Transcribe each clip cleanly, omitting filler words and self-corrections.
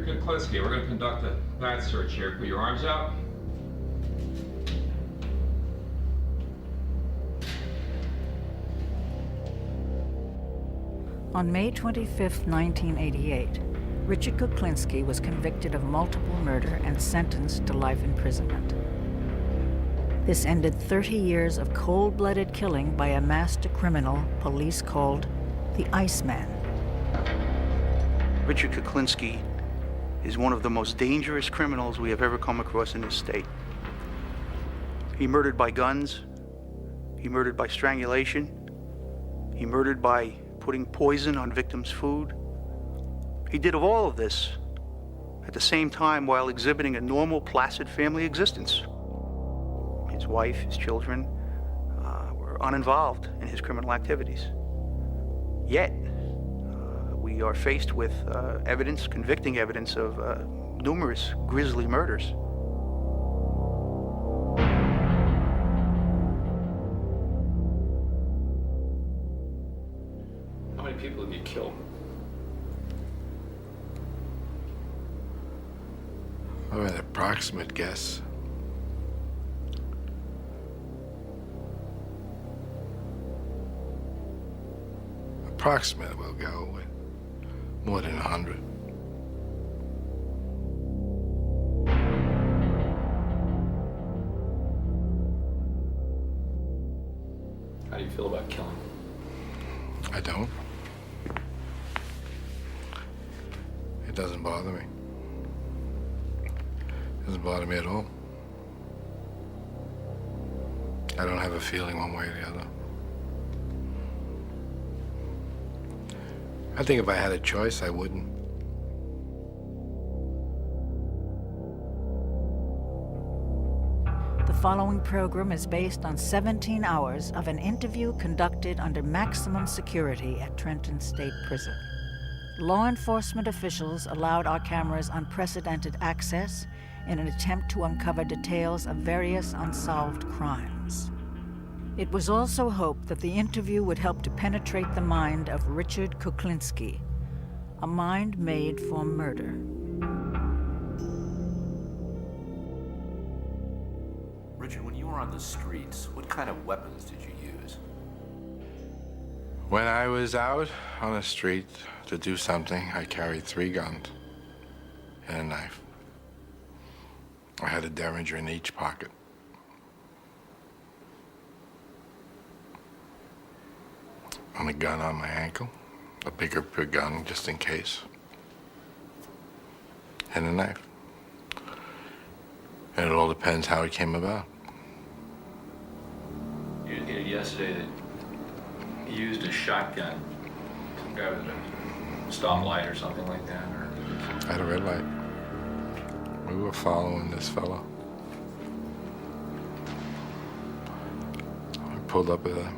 Kuklinski, we're going to conduct a bat search here. Put your arms out. On May 25, 1988, Richard Kuklinski was convicted of multiple murder and sentenced to life imprisonment. This ended 30 years of cold-blooded killing by a master criminal police called the Iceman. Richard Kuklinski is one of the most dangerous criminals we have ever come across in this state. He murdered by guns, he murdered by strangulation, he murdered by putting poison on victims' food. He did all of this at the same time while exhibiting a normal, placid family existence. His wife, his children were uninvolved in his criminal activities. Yet, we are faced with evidence, convicting evidence of numerous grisly murders. How many people have you killed? I have an approximate guess. Approximate, we'll go with more than 100. How do you feel about killing? I don't. It doesn't bother me. It doesn't bother me at all. I don't have a feeling one way or the other. I think if I had a choice, I wouldn't. The following program is based on 17 hours of an interview conducted under maximum security at Trenton State Prison. Law enforcement officials allowed our cameras unprecedented access in an attempt to uncover details of various unsolved crimes. It was also hoped that the interview would help to penetrate the mind of Richard Kuklinski, a mind made for murder. Richard, when you were on the streets, what kind of weapons did you use? When I was out on the street to do something, I carried 3 guns and a knife. I had a Derringer in each pocket. And a gun on my ankle, a bigger gun just in case, and a knife. And it all depends how it came about. You indicated yesterday that you used a shotgun. Some guy with a stoplight or something like that, or? I had a red light. We were following this fellow. I pulled up at a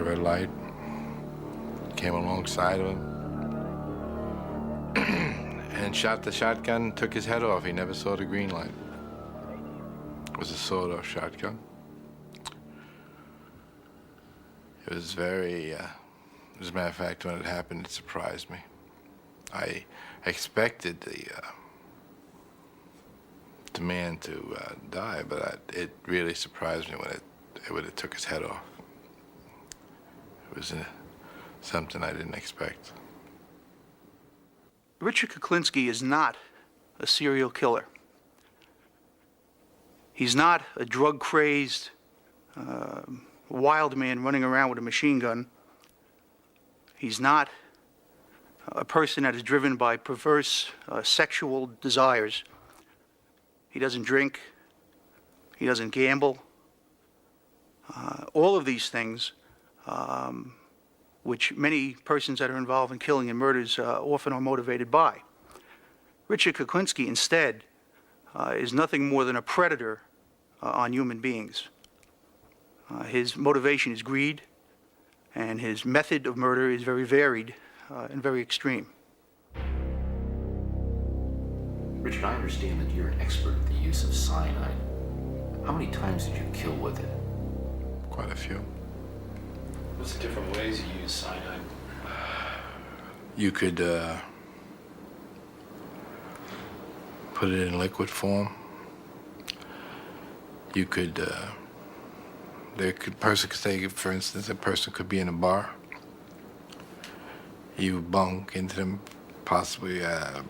red light, came alongside of him, and shot the shotgun, took his head off. He never saw the green light. It was a sawed-off shotgun. It was very, as a matter of fact, when it happened, it surprised me. I expected the man to die, but it really surprised me when it took his head off. It was something I didn't expect. Richard Kuklinski is not a serial killer. He's not a drug-crazed, wild man running around with a machine gun. He's not a person that is driven by perverse sexual desires. He doesn't drink. He doesn't gamble. All of these things, which many persons that are involved in killing and murders often are motivated by. Richard Kuklinski, instead, is nothing more than a predator on human beings. His motivation is greed, and his method of murder is very varied and very extreme. Richard, I understand that you're an expert at the use of cyanide. How many times did you kill with it? Quite a few. What's the different ways you use cyanide? You could put it in liquid form. You could, person could say, for instance, a person could be in a bar. You bunk into them possibly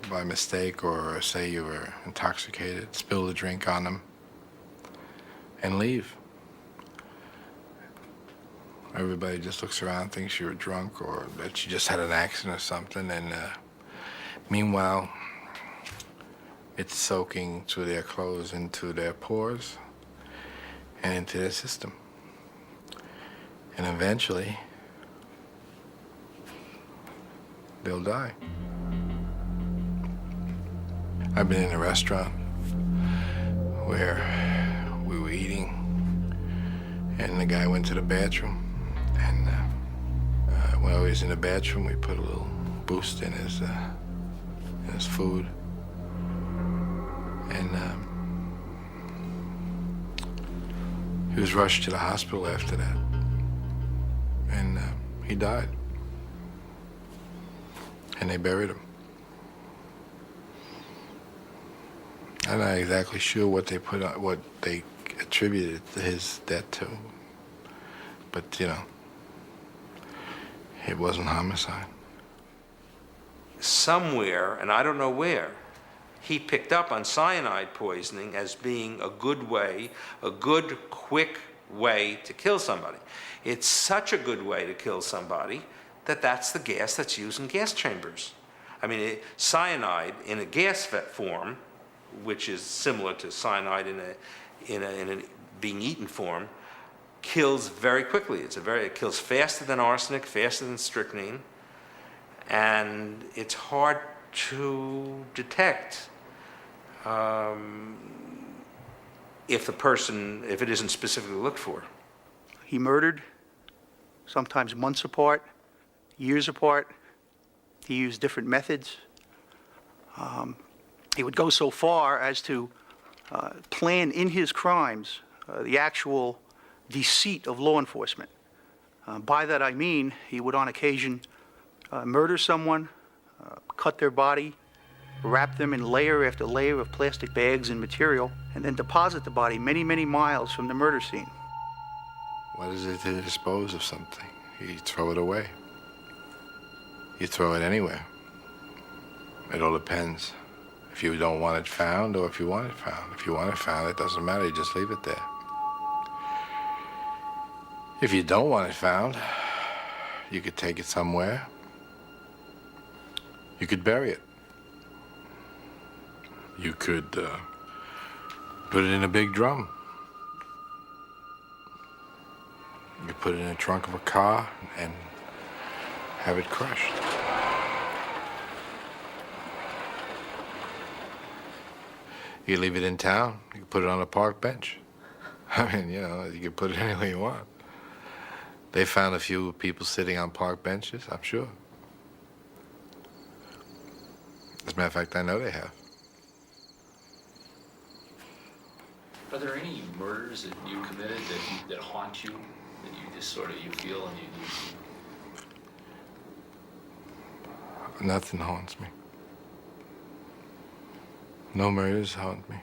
by mistake, or say you were intoxicated, spill the drink on them, and leave. Everybody just looks around, thinks you were drunk or that you just had an accident or something, and meanwhile, it's soaking through their clothes into their pores and into their system. And eventually, they'll die. I've been in a restaurant where we were eating, and the guy went to the bathroom, and while he was in the bathroom, we put a little boost in his food, and he was rushed to the hospital after that, and he died, and they buried him. I'm not exactly sure what they put on, what they attributed his death to, but you know, it wasn't homicide. Somewhere, and I don't know where, he picked up on cyanide poisoning as being a good way, a good, quick way to kill somebody. It's such a good way to kill somebody that that's the gas that's used in gas chambers. I mean, cyanide in a gas form, which is similar to cyanide in a being eaten form, kills very quickly. It kills faster than arsenic, faster than strychnine, and it's hard to detect if it isn't specifically looked for. He murdered, sometimes months apart, years apart. He used different methods. He would go so far as to plan in his crimes the actual deceit of law enforcement. By that I mean he would on occasion murder someone, cut their body, wrap them in layer after layer of plastic bags and material, and then deposit the body many, many miles from the murder scene. What is it to dispose of something? You throw it away. You throw it anywhere. It all depends. If you don't want it found, or if you want it found. If you want it found, it doesn't matter, you just leave it there. If you don't want it found, you could take it somewhere. You could bury it. You could put it in a big drum. You could put it in the trunk of a car and have it crushed. You could leave it in town. You could put it on a park bench. I mean, you know, you could put it anywhere you want. They found a few people sitting on park benches, I'm sure. As a matter of fact, I know they have. Are there any murders that you committed that haunt you, that you just sort of, you feel and you Nothing haunts me. No murders haunt me.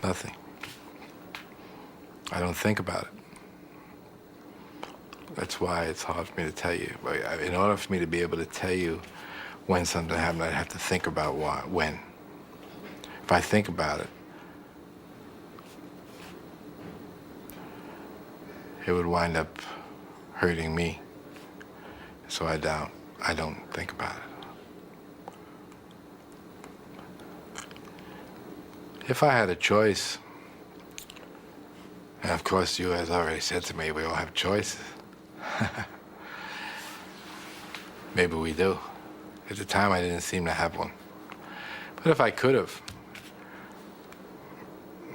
Nothing. I don't think about it. That's why it's hard for me to tell you. In order for me to be able to tell you when something happened, I'd have to think about when. If I think about it, it would wind up hurting me. So I don't think about it. If I had a choice, and of course you has already said to me we all have choices. Maybe we do. At the time I didn't seem to have one. But if I could have,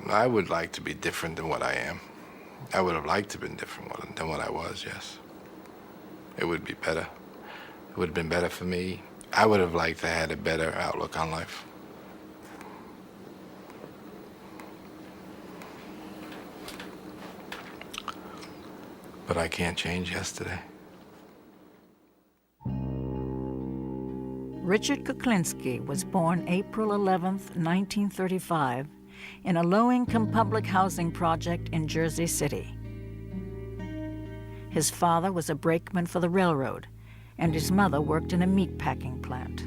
I would like to be different than what I am. I would have liked to have been different than what I was, yes. It would be better. It would have been better for me. I would have liked to have had a better outlook on life. But I can't change yesterday. Richard Kuklinski was born April 11, 1935, in a low-income public housing project in Jersey City. His father was a brakeman for the railroad, and his mother worked in a meatpacking plant.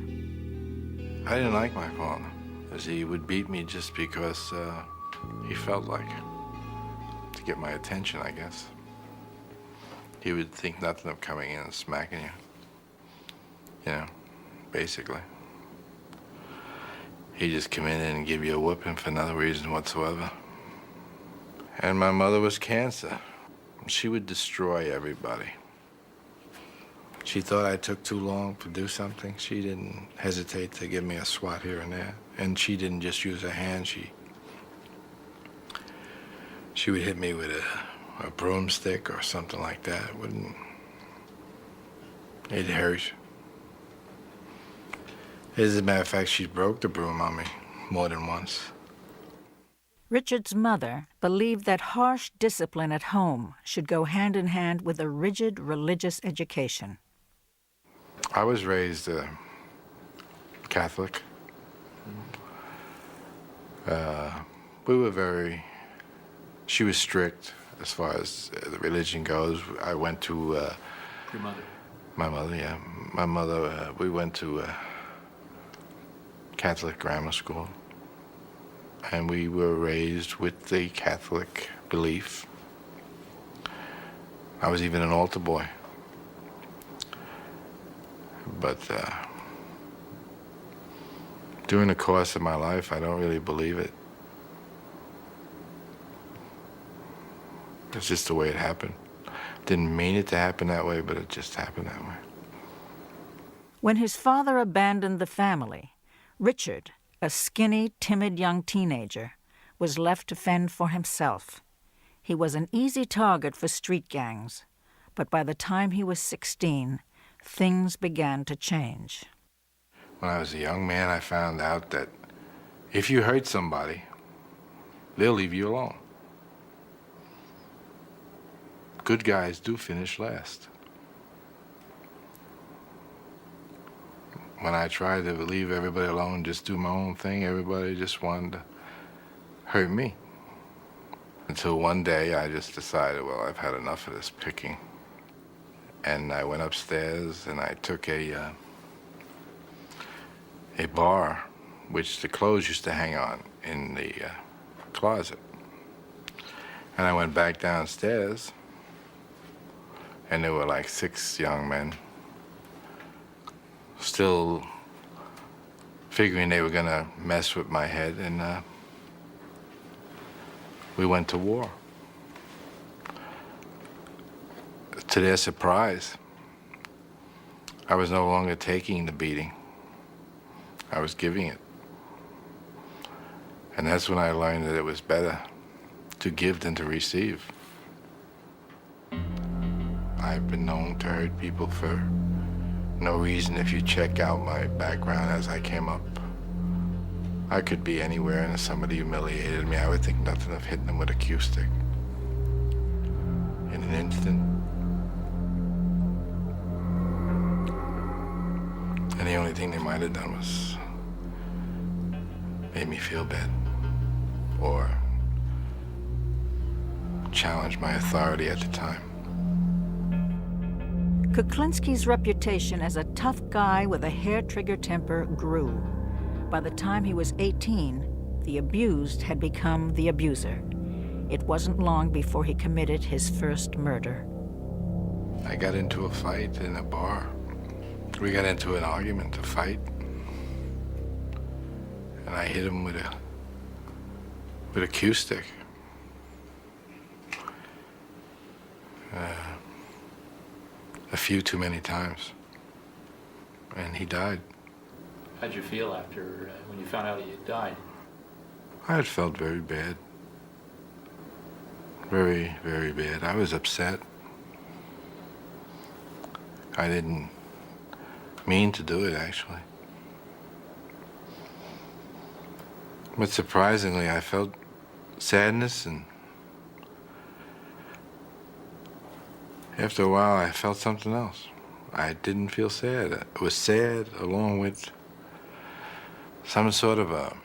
I didn't like my father, as he would beat me just because he felt like it, to get my attention, I guess. He would think nothing of coming in and smacking you. You know, basically. He'd just come in and give you a whooping for no reason whatsoever. And my mother was cancer. She would destroy everybody. She thought I took too long to do something. She didn't hesitate to give me a swat here and there. And she didn't just use her hand. She would hit me with a broomstick or something like that. It hurt. As a matter of fact, she broke the broom on me more than once. Richard's mother believed that harsh discipline at home should go hand in hand with a rigid religious education. I was raised Catholic. She was strict as far as the religion goes. I went to... Your mother? My mother, yeah. My mother, we went to Catholic grammar school. And we were raised with the Catholic belief. I was even an altar boy. But during the course of my life, I don't really believe it. It's just the way it happened. Didn't mean it to happen that way, but it just happened that way. When his father abandoned the family, Richard, a skinny, timid young teenager, was left to fend for himself. He was an easy target for street gangs, but by the time he was 16, things began to change. When I was a young man, I found out that if you hurt somebody, they'll leave you alone. Good guys do finish last. When I tried to leave everybody alone, just do my own thing, everybody just wanted to hurt me. Until one day I just decided, well, I've had enough of this picking. And I went upstairs and I took a bar, which the clothes used to hang on in the closet. And I went back downstairs, and there were like 6 young men still figuring they were gonna mess with my head, and we went to war. To their surprise, I was no longer taking the beating. I was giving it. And that's when I learned that it was better to give than to receive. I've been known to hurt people for no reason. If you check out my background as I came up, I could be anywhere, and if somebody humiliated me, I would think nothing of hitting them with a cue stick. In an instant. And the only thing they might have done was made me feel bad or challenge my authority at the time. Kuklinski's reputation as a tough guy with a hair-trigger temper grew. By the time he was 18, the abused had become the abuser. It wasn't long before he committed his first murder. I got into a fight in a bar. We got into an argument, a fight. And I hit him with a cue stick. A few too many times. And he died. How'd you feel after, when you found out he had died? I had felt very bad. Very, very bad. I was upset. I didn't mean to do it, actually. But surprisingly, I felt sadness, and after a while, I felt something else. I didn't feel sad. It was sad along with some sort of a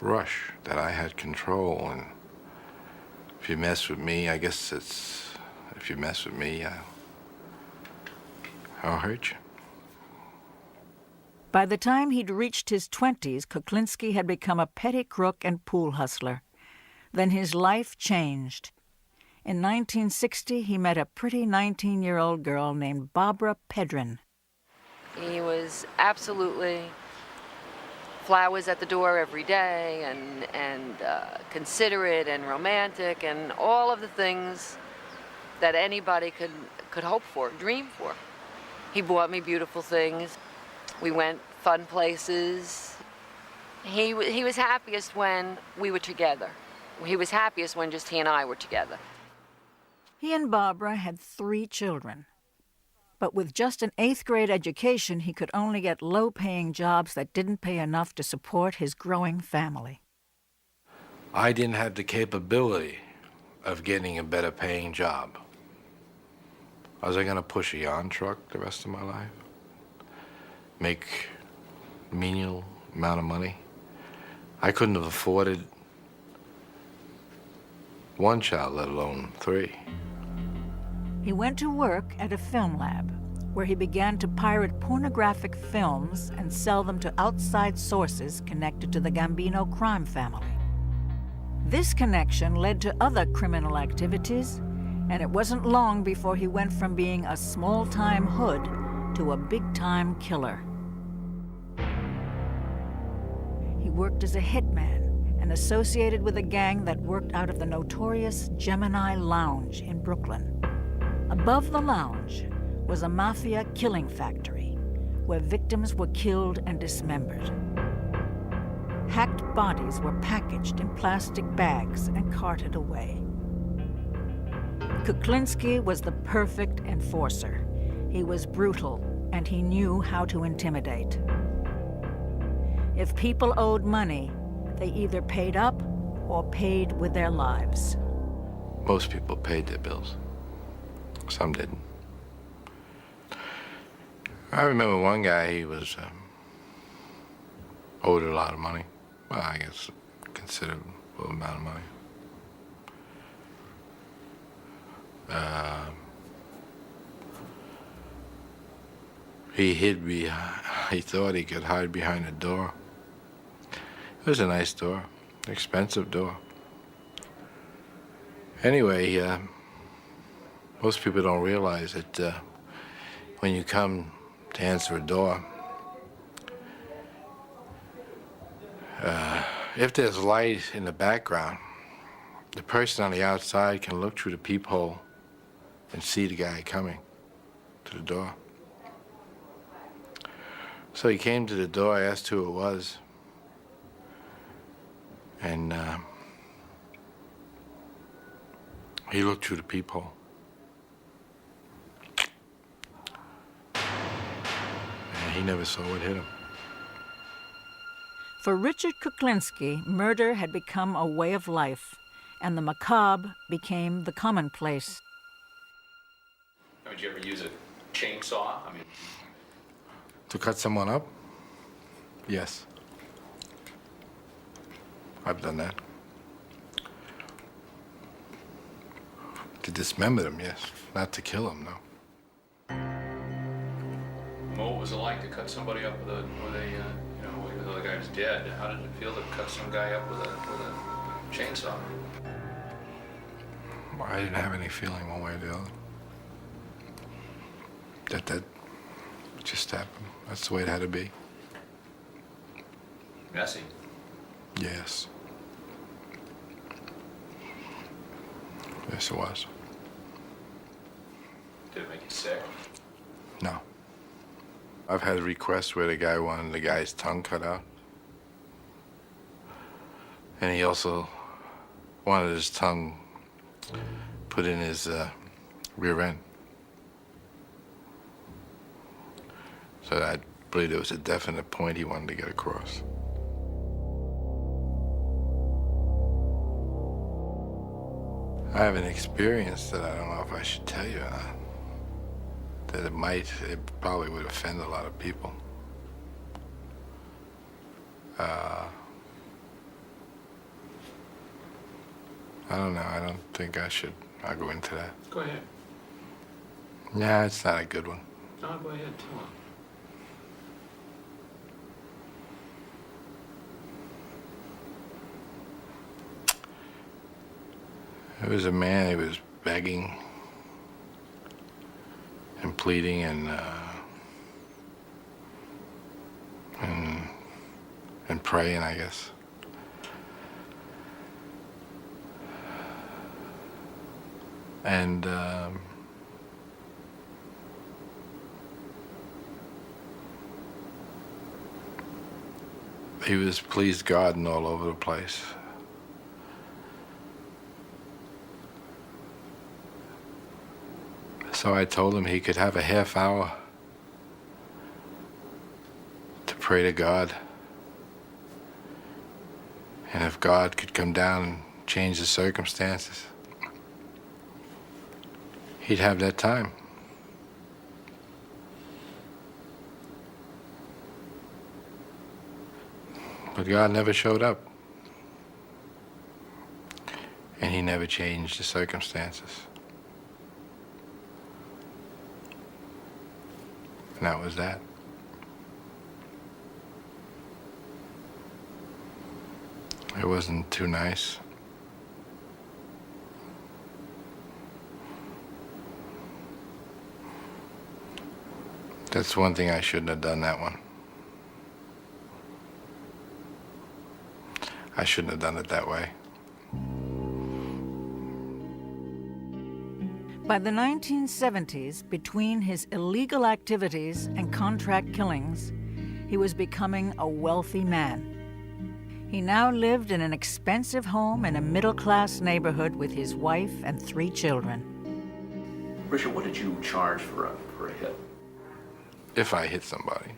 rush that I had control. And if you mess with me, I guess if you mess with me, I'll hurt you. By the time he'd reached his 20s, Kuklinski had become a petty crook and pool hustler. Then his life changed. In 1960, he met a pretty 19-year-old girl named Barbara Pedrin. He was absolutely flowers at the door every day and considerate and romantic and all of the things that anybody could hope for, dream for. He bought me beautiful things. We went fun places. He was happiest when we were together. He was happiest when just he and I were together. He and Barbara had 3 children. But with just an 8th grade education, he could only get low-paying jobs that didn't pay enough to support his growing family. I didn't have the capability of getting a better paying job. Was I going to push a yarn truck the rest of my life? Make a menial amount of money? I couldn't have afforded 1 child, let alone 3. He went to work at a film lab, where he began to pirate pornographic films and sell them to outside sources connected to the Gambino crime family. This connection led to other criminal activities, and it wasn't long before he went from being a small-time hood to a big-time killer. He worked as a hitman and associated with a gang that worked out of the notorious Gemini Lounge in Brooklyn. Above the lounge was a mafia killing factory where victims were killed and dismembered. Hacked bodies were packaged in plastic bags and carted away. Kuklinski was the perfect enforcer. He was brutal, and he knew how to intimidate. If people owed money, they either paid up or paid with their lives. Most people paid their bills. Some didn't. I remember one guy, he was owed a lot of money. Well, I guess considerable amount of money. He thought he could hide behind a door. It was a nice door, expensive door. Anyway, most people don't realize that when you come to answer a door, if there's light in the background, the person on the outside can look through the peephole and see the guy coming to the door. So he came to the door, I asked who it was, and he looked through the peephole. And he never saw what hit him. For Richard Kuklinski, murder had become a way of life, and the macabre became the commonplace. Did you ever use a chainsaw? I mean, To cut someone up? Yes. I've done that. To dismember them, yes. Not to kill them, no. what was it like to cut somebody up with a even though the guy was dead? How did it feel to cut some guy up with a chainsaw? I didn't have any feeling one way or the other. That just happened. That's the way it had to be. Messy. Yes. Yes, it was. Did it make you sick? No. I've had requests where the guy wanted the guy's tongue cut out. And he also wanted his tongue put in his rear end. So I believe there was a definite point he wanted to get across. I have an experience that I don't know if I should tell you or not. that it probably would offend a lot of people. I don't know. I don't think I'll go into that. Go ahead. Yeah, it's not a good one. No, go ahead, tell him. It was a man, he was begging and pleading and praying, I guess. And he was pleased God and all over the place. So I told him he could have a half hour to pray to God. And if God could come down and change the circumstances, he'd have that time. But God never showed up. And he never changed the circumstances. And that was that. It wasn't too nice. That's one thing I shouldn't have done, that one. I shouldn't have done it that way. By the 1970s, between his illegal activities and contract killings, he was becoming a wealthy man. He now lived in an expensive home in a middle-class neighborhood with his wife and 3 children. Richard, what did you charge for a hit? If I hit somebody,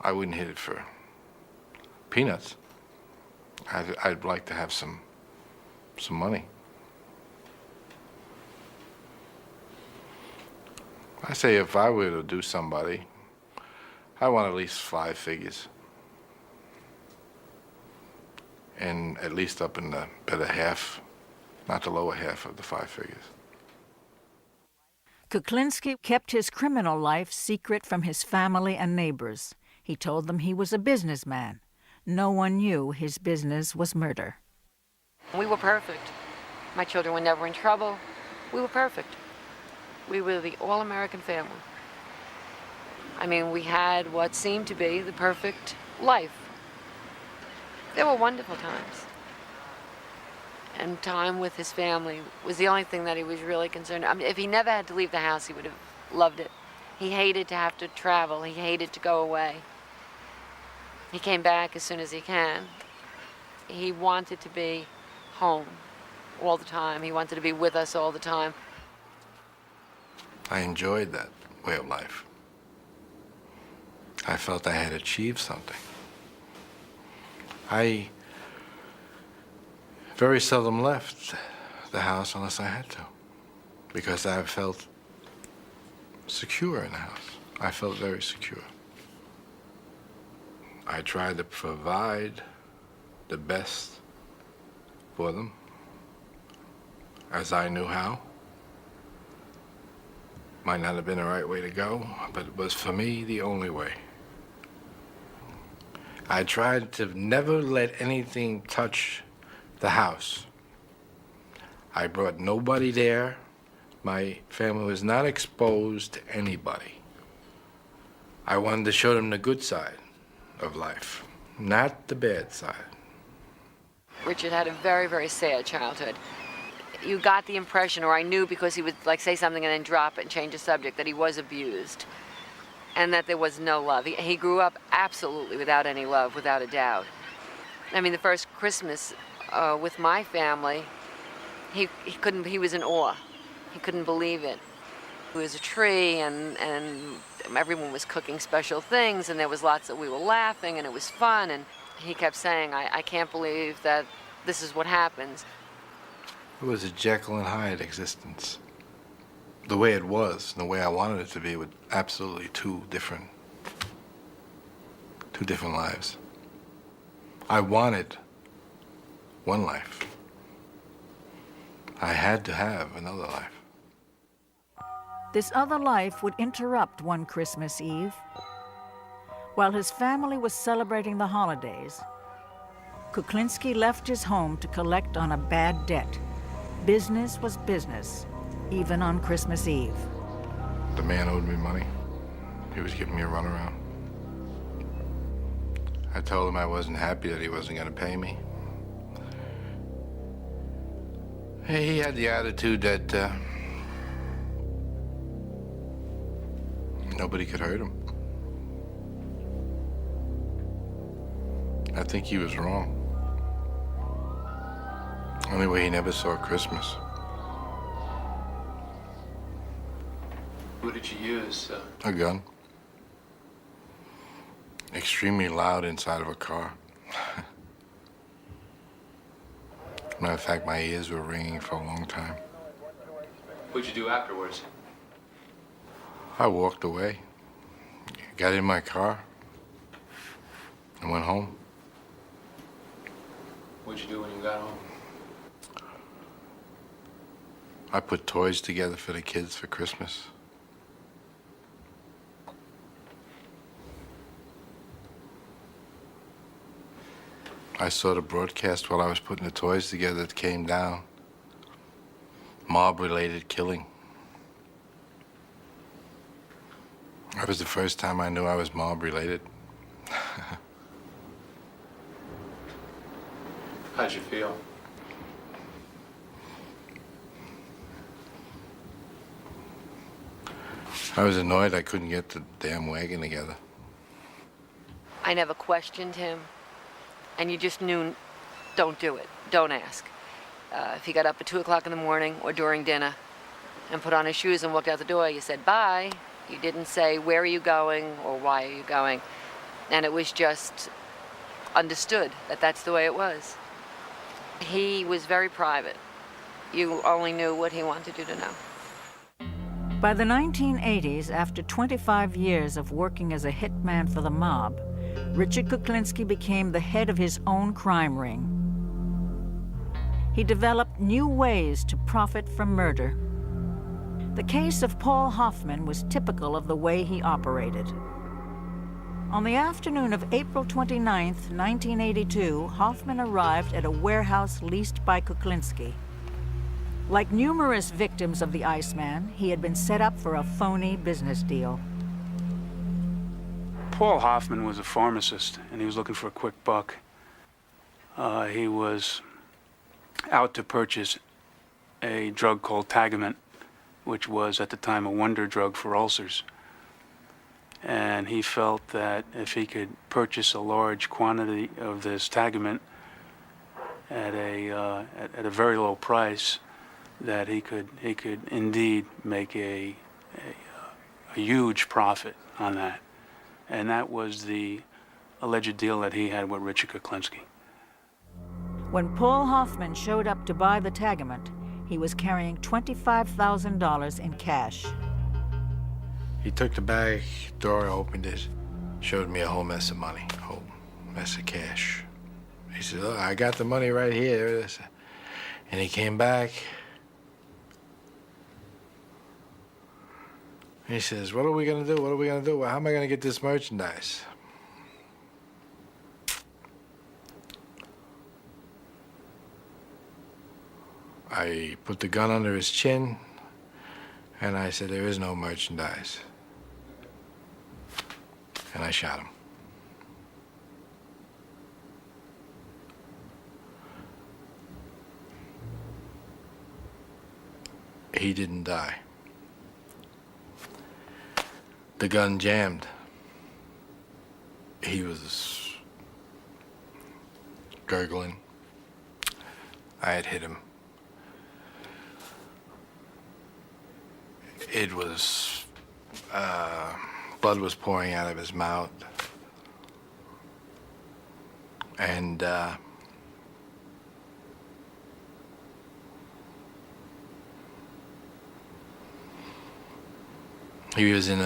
I wouldn't hit it for peanuts. I'd like to have some money. I say if I were to do somebody, I want at least 5 figures. And at least up in the better half, not the lower half of the 5 figures. Kuklinski kept his criminal life secret from his family and neighbors. He told them he was a businessman. No one knew his business was murder. We were perfect. My children were never in trouble. We were perfect. We were the all-American family. I mean, we had what seemed to be the perfect life. There were wonderful times. And time with his family was the only thing that he was really concerned. I mean, if he never had to leave the house, he would have loved it. He hated to have to travel. He hated to go away. He came back as soon as he can. He wanted to be home all the time. He wanted to be with us all the time. I enjoyed that way of life. I felt I had achieved something. I very seldom left the house unless I had to, because I felt secure in the house. I felt very secure. I tried to provide the best for them as I knew how. Might not have been the right way to go, but it was for me the only way. I tried to never let anything touch the house. I brought nobody there. My family was not exposed to anybody. I wanted to show them the good side of life, not the bad side. Richard had a very, very sad childhood. You got the impression, or I knew because he would like say something and then drop it and change the subject, that he was abused and that there was no love. He grew up absolutely without any love, without a doubt. I mean, the first Christmas with my family, he was in awe. He couldn't believe it. There was a tree and everyone was cooking special things and there was lots of, we were laughing and it was fun, and he kept saying, I can't believe that this is what happens. It was a Jekyll and Hyde existence. the way it was, and the way I wanted it to be, with absolutely two different lives. I wanted one life. I had to have another life. This other life would interrupt one Christmas Eve. While his family was celebrating the holidays, Kuklinski left his home to collect on a bad debt. Business was business, even on Christmas Eve. The man owed me money. He was giving me a runaround. I told him I wasn't happy that he wasn't going to pay me. He had the attitude that nobody could hurt him. I think he was wrong. Anyway, he never saw Christmas. What did you use? A gun. Extremely loud inside of a car. Matter of fact, my ears were ringing for a long time. What'd you do afterwards? I walked away, got in my car, and went home. What'd you do when you got home? I put toys together for the kids for Christmas. I saw the broadcast while I was putting the toys together that came down. Mob-related killing. That was the first time I knew I was mob-related. How'd you feel? I was annoyed I couldn't get the damn wagon together. I never questioned him, and you just knew, don't do it, don't ask. If he got up at 2 o'clock in the morning or during dinner and put on his shoes and walked out the door, you said bye. You didn't say, where are you going or why are you going? And it was just understood that that's the way it was. He was very private. You only knew what he wanted you to know. By the 1980s, after 25 years of working as a hitman for the mob, Richard Kuklinski became the head of his own crime ring. He developed new ways to profit from murder. The case of Paul Hoffman was typical of the way he operated. On the afternoon of April 29, 1982, Hoffman arrived at a warehouse leased by Kuklinski. Like numerous victims of the Iceman, he had been set up for a phony business deal. Paul Hoffman was a pharmacist, and he was looking for a quick buck. He was out to purchase a drug called Tagament, which was at the time a wonder drug for ulcers. And he felt that if he could purchase a large quantity of this Tagament at a very low price, that he could indeed make a huge profit on that. And that was the alleged deal that he had with Richard Kuklinski. When Paul Hoffman showed up to buy the Tagament, he was carrying $25,000 in cash. He took the bag, door opened it, showed me a whole mess of money, a whole mess of cash. He said, "Look, I got the money right here." And he came back. He says, "What are we gonna do? What are we gonna do? How am I gonna get this merchandise?" I put the gun under his chin, and I said, "There is no merchandise." And I shot him. He didn't die. The gun jammed. He was gurgling. I had hit him. It was, blood was pouring out of his mouth. And, He was in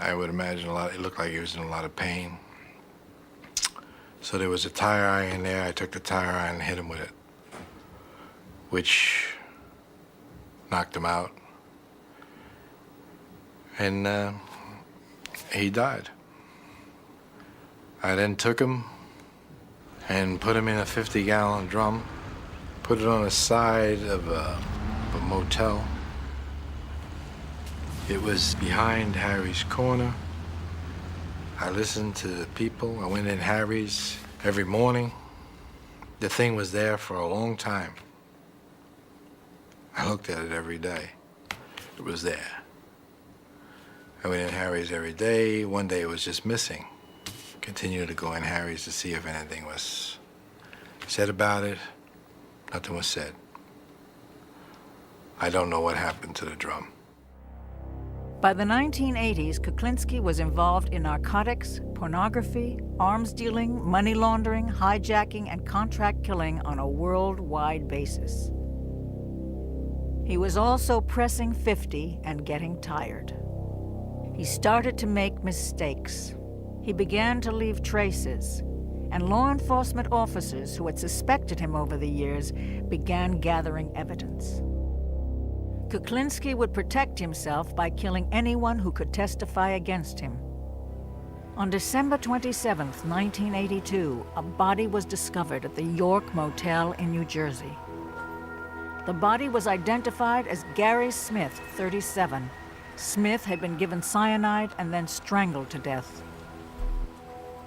I would imagine it looked like he was in a lot of pain. So there was a tire iron there. I took the tire iron and hit him with it, which knocked him out. And he died. I then took him and put him in a 50-gallon drum, put it on the side of a motel. It was behind Harry's corner. I listened to the people. I went in Harry's every morning. The thing was there for a long time. I looked at it every day. It was there. I went in Harry's every day. One day it was just missing. Continued to go in Harry's to see if anything was said about it. Nothing was said. I don't know what happened to the drum. By the 1980s, Kuklinski was involved in narcotics, pornography, arms dealing, money laundering, hijacking, and contract killing on a worldwide basis. He was also pressing 50 and getting tired. He started to make mistakes. He began to leave traces, and law enforcement officers who had suspected him over the years began gathering evidence. Kuklinski would protect himself by killing anyone who could testify against him. On December 27, 1982, a body was discovered at the York Motel in New Jersey. The body was identified as Gary Smith, 37. Smith had been given cyanide and then strangled to death.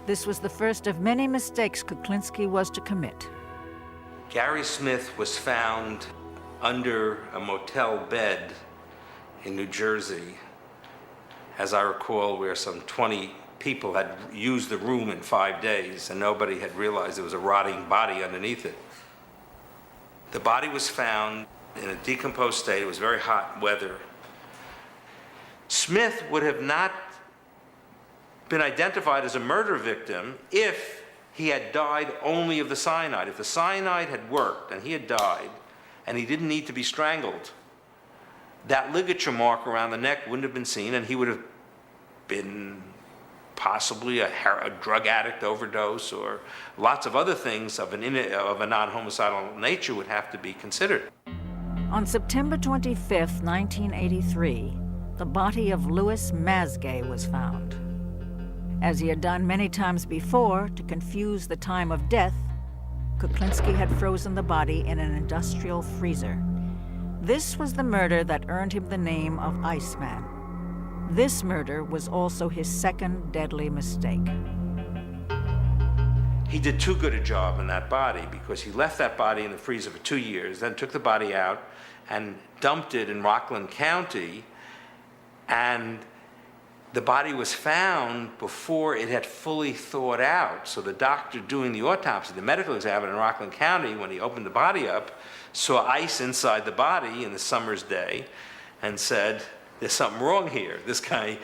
This was the first of many mistakes Kuklinski was to commit. Gary Smith was found under a motel bed in New Jersey, as I recall, where some 20 people had used the room in 5 days and nobody had realized there was a rotting body underneath it. The body was found in a decomposed state. It was very hot weather. Smith would have not been identified as a murder victim if he had died only of the cyanide. If the cyanide had worked and he had died and he didn't need to be strangled, that ligature mark around the neck wouldn't have been seen, and he would have been possibly a drug addict overdose, or lots of other things of a non-homicidal nature would have to be considered. On September 25, 1983, the body of Louis Masgay was found. As he had done many times before to confuse the time of death, Kuklinski had frozen the body in an industrial freezer. This was the murder that earned him the name of Iceman. This murder was also his second deadly mistake. He did too good a job in that body, because he left that body in the freezer for 2 years, then took the body out and dumped it in Rockland County, and the body was found before it had fully thawed out. So the doctor doing the autopsy, the medical examiner in Rockland County, when he opened the body up, saw ice inside the body in the summer's day and said, "There's something wrong here. This guy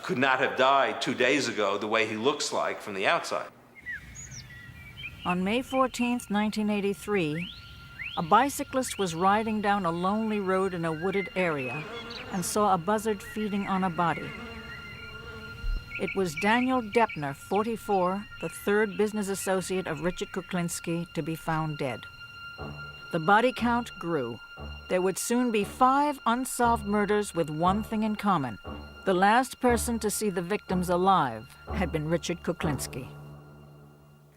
could not have died 2 days ago the way he looks like from the outside." On May 14, 1983, a bicyclist was riding down a lonely road in a wooded area and saw a buzzard feeding on a body. It was Daniel Deppner, 44, the third business associate of Richard Kuklinski, to be found dead. The body count grew. There would soon be 5 unsolved murders with one thing in common. The last person to see the victims alive had been Richard Kuklinski.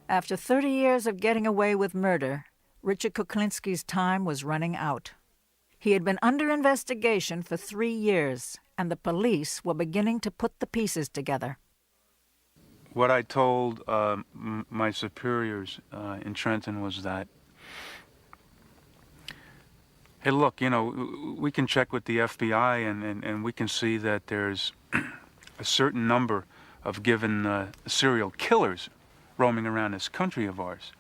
After 30 years of getting away with murder, Richard Kuklinski's time was running out. He had been under investigation for 3 years, and the police were beginning to put the pieces together. What I told my superiors in Trenton was that, hey, look, you know, we can check with the FBI and we can see that there's a certain number of given serial killers roaming around this country of ours.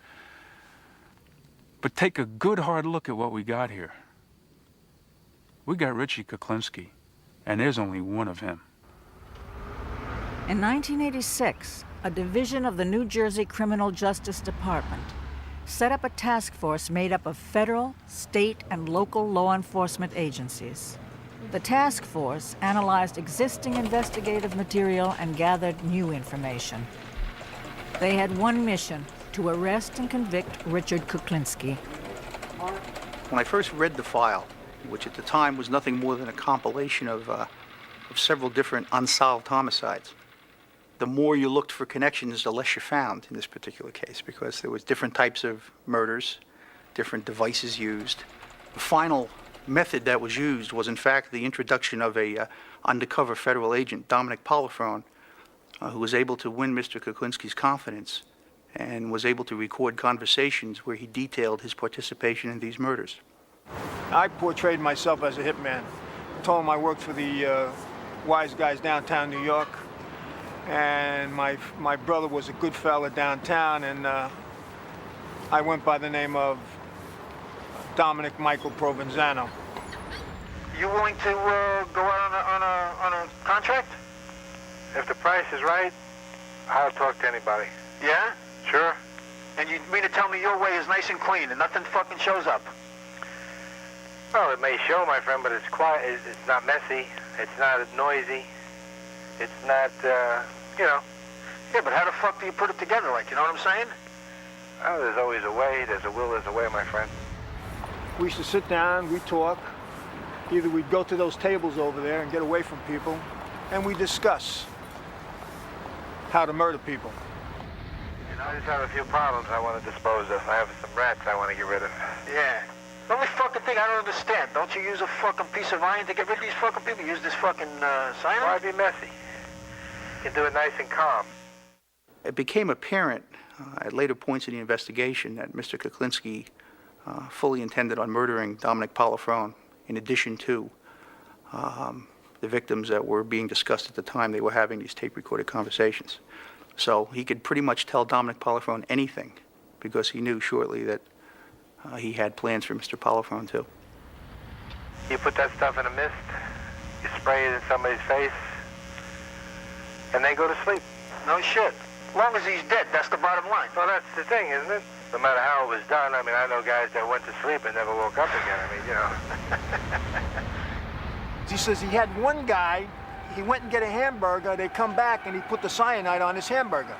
But take a good hard look at what we got here. We got Richie Kuklinski, and there's only one of him. In 1986, a division of the New Jersey Criminal Justice Department set up a task force made up of federal, state, and local law enforcement agencies. The task force analyzed existing investigative material and gathered new information. They had one mission: to arrest and convict Richard Kuklinski. When I first read the file, which at the time was nothing more than a compilation of several different unsolved homicides, the more you looked for connections, the less you found in this particular case, because there was different types of murders, different devices used. The final method that was used was, in fact, the introduction of a undercover federal agent, Dominic Polifrone, who was able to win Mr. Kuklinski's confidence and was able to record conversations where he detailed his participation in these murders. I portrayed myself as a hitman. I told him I worked for the wise guys downtown New York, and my brother was a good fella downtown, and I went by the name of Dominic Michael Provenzano. You willing to go out on a contract? If the price is right, I'll talk to anybody. Yeah? Sure. And you mean to tell me your way is nice and clean and nothing fucking shows up? Well, it may show, my friend, but it's quiet. It's not messy. It's not noisy. It's not, you know. Yeah, but how the fuck do you put it together, like, you know what I'm saying? Oh, there's always a way. There's a will, there's a way, my friend. We used to sit down, we'd talk. Either we'd go to those tables over there and get away from people, and we discuss how to murder people. You know, I just have a few problems I want to dispose of. I have some rats I want to get rid of. Yeah. The only fucking thing I don't understand, don't you use a fucking piece of iron to get rid of these fucking people? Use this fucking cyanide? Why be messy? You can do it nice and calm. It became apparent at later points in the investigation that Mr. Kuklinski fully intended on murdering Dominic Polifrone, in addition to the victims that were being discussed at the time they were having these tape-recorded conversations. So he could pretty much tell Dominic Polifrone anything, because he knew shortly that he had plans for Mr. Polifrone too. You put that stuff in a mist, you spray it in somebody's face, and they go to sleep. No shit. As long as he's dead, that's the bottom line. Well, that's the thing, isn't it? No matter how it was done, I mean, I know guys that went to sleep and never woke up again. I mean, you know. He says he had one guy, he went and get a hamburger, they come back and he put the cyanide on his hamburger.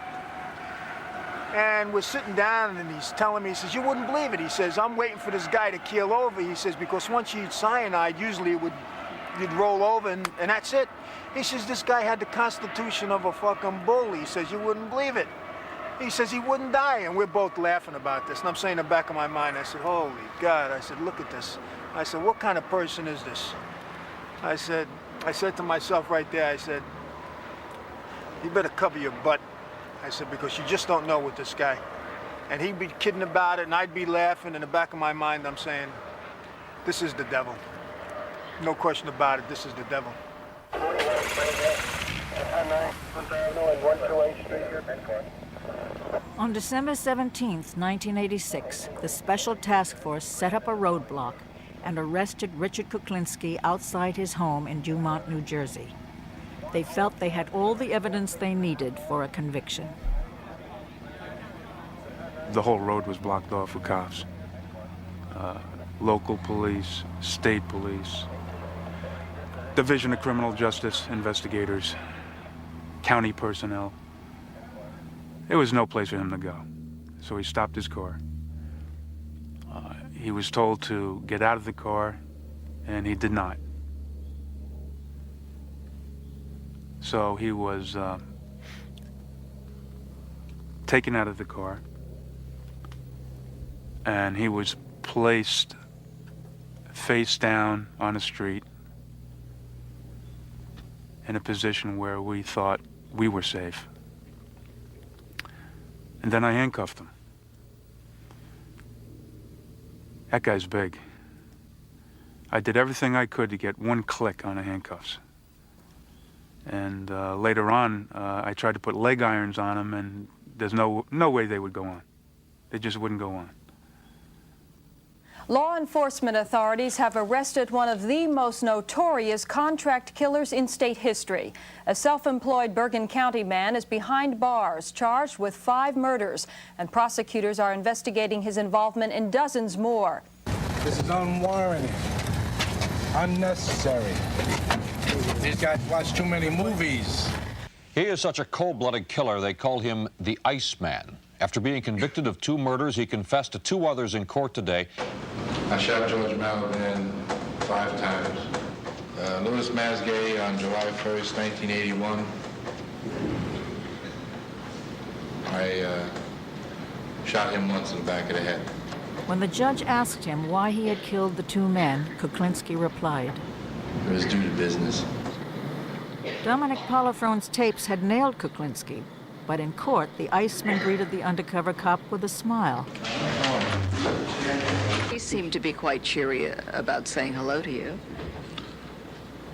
And we're sitting down and he's telling me, he says, you wouldn't believe it. He says, I'm waiting for this guy to keel over. He says, because once you eat cyanide, usually you'd roll over and that's it. He says, this guy had the constitution of a fucking bull. He says, you wouldn't believe it. He says he wouldn't die, and we're both laughing about this. And I'm saying in the back of my mind, I said, holy God. I said, look at this. I said, what kind of person is this? I said to myself right there, I said, you better cover your butt. I said, because you just don't know with this guy. And he'd be kidding about it, and I'd be laughing. In the back of my mind, I'm saying, this is the devil. No question about it, this is the devil. On December 17, 1986, the Special Task Force set up a roadblock and arrested Richard Kuklinski outside his home in Dumont, New Jersey. They felt they had all the evidence they needed for a conviction. The whole road was blocked off with cops. Local police, state police, Division of Criminal Justice investigators, county personnel. There was no place for him to go. So he stopped his car. He was told to get out of the car, and he did not. So he was taken out of the car, and he was placed face down on a street in a position where we thought we were safe. And then I handcuffed him. That guy's big. I did everything I could to get one click on the handcuffs. And later on, I tried to put leg irons on him, and there's no way they would go on. They just wouldn't go on. Law enforcement authorities have arrested one of the most notorious contract killers in state history. A self-employed Bergen County man is behind bars, charged with 5 murders, and prosecutors are investigating his involvement in dozens more. This is unwarranted. Unnecessary. These guys watch too many movies. He is such a cold-blooded killer, they call him the Iceman. After being convicted of 2 murders, he confessed to 2 others in court today. I shot George Malvin 5 times. Louis Masgay on July 1st, 1981. I shot him once in the back of the head. When the judge asked him why he had killed the 2 men, Kuklinski replied, It was due to business. Dominic Polifrone's tapes had nailed Kuklinski, but in court, the Iceman greeted the undercover cop with a smile. He seemed to be quite cheery about saying hello to you.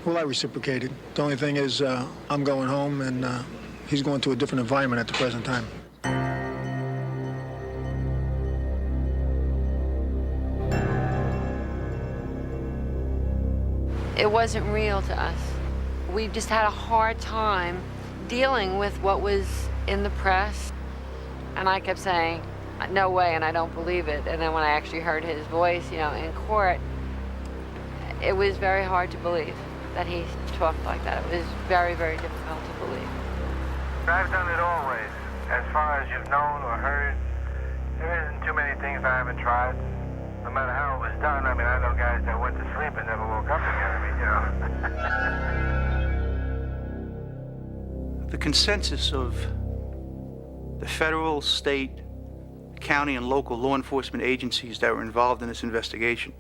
Well, I reciprocated. The only thing is, I'm going home, and he's going to a different environment at the present time. It wasn't real to us. We just had a hard time dealing with what was in the press. And I kept saying, no way, and I don't believe it. And then when I actually heard his voice, you know, in court, it was very hard to believe that he talked like that. It was very, very difficult to believe. I've done it always. As far as you've known or heard, there isn't too many things I haven't tried. No matter how it was done, I mean, I know guys that went to sleep and never woke up again. I mean, you know. The consensus of the federal, state, county, and local law enforcement agencies that were involved in this investigation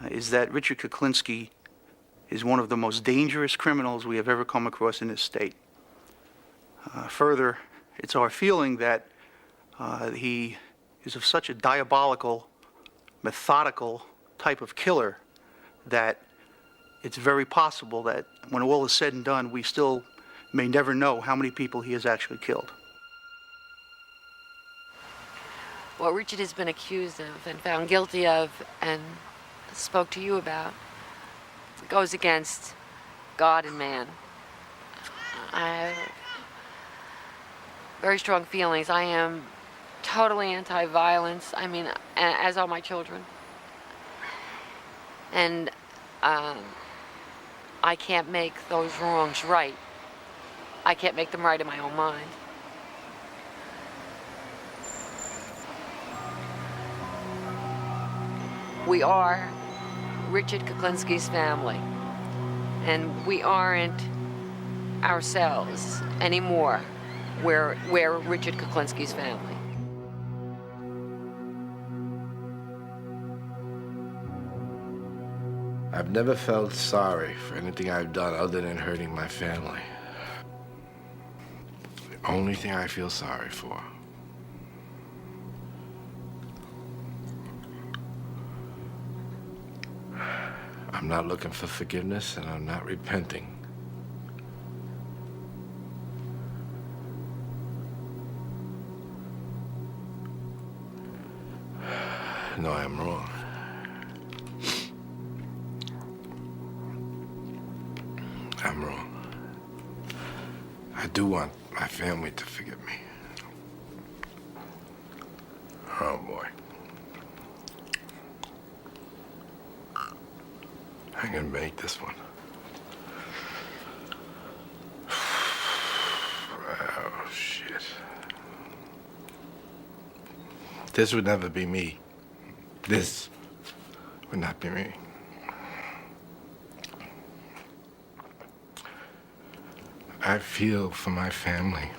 is that Richard Kuklinski is one of the most dangerous criminals we have ever come across in this state. Further, it's our feeling that he is of such a diabolical, methodical type of killer that it's very possible that when all is said and done, we still may never know how many people he has actually killed. What Richard has been accused of and found guilty of and spoke to you about goes against God and man. I have very strong feelings. I am totally anti-violence. I mean, as are my children. And I can't make those wrongs right. I can't make them right in my own mind. We are Richard Kuklinski's family, and we aren't ourselves anymore. We're Richard Kuklinski's family. I've never felt sorry for anything I've done other than hurting my family. The only thing I feel sorry for. I'm not looking for forgiveness, and I'm not repenting. No, I'm wrong. I'm wrong. I do want my family to forgive me. Oh, boy. I'm gonna make this one. Oh, shit. This would never be me. This would not be me. I feel for my family.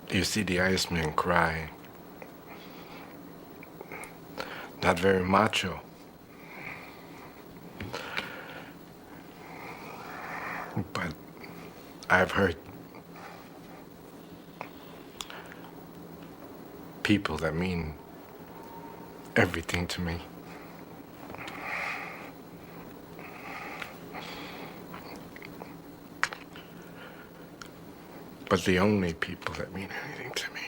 You see the Iceman cry. Not very macho. But I've heard people that mean everything to me. But the only people that mean anything to me.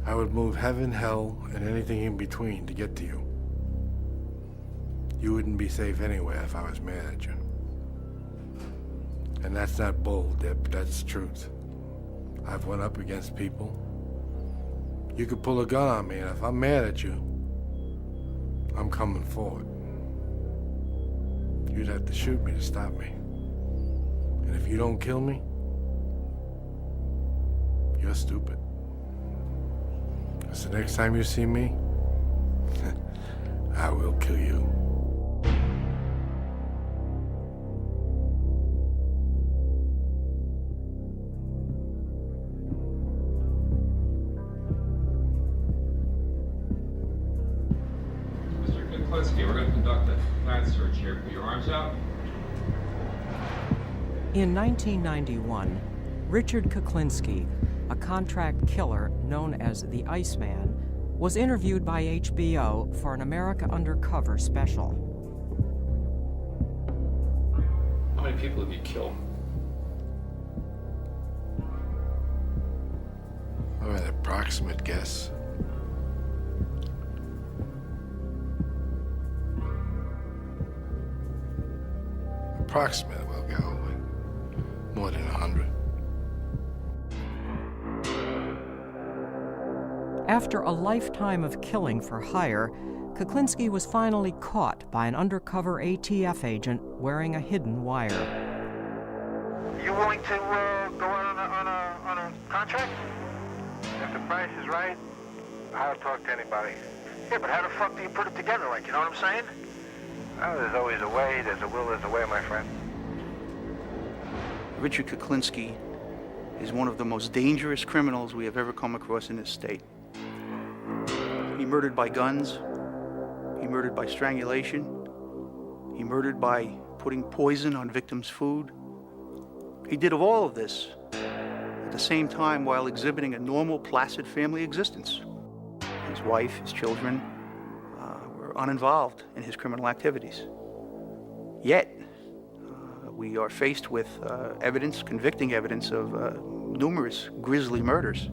I would move heaven, hell, and anything in between to get to you. You wouldn't be safe anywhere if I was mad at you. And that's not bull, Dip, that's truth. I've went up against people. You could pull a gun on me, and if I'm mad at you, I'm coming forward. You'd have to shoot me to stop me. And if you don't kill me, you're stupid. Because the next time you see me, I will kill you. Mr. Kuklinski, we're going to conduct a flat search here. Put your arms out. In 1991, Richard Kuklinski, a contract killer known as the Iceman, was interviewed by HBO for an America Undercover special. How many people have you killed? Oh, an approximate guess. Approximate, we'll go with more than 100. After a lifetime of killing for hire, Kuklinski was finally caught by an undercover ATF agent wearing a hidden wire. You willing to go out on a contract? If the price is right, I'll talk to anybody. Yeah, but how the fuck do you put it together, like, you know what I'm saying? Oh, there's always a way. There's a will, there's a way, my friend. Richard Kuklinski is one of the most dangerous criminals we have ever come across in this state. He murdered by guns. He murdered by strangulation. He murdered by putting poison on victims' food. He did all of this at the same time while exhibiting a normal, placid family existence. His wife, his children were uninvolved in his criminal activities. Yet, we are faced with evidence, convicting evidence of numerous grisly murders.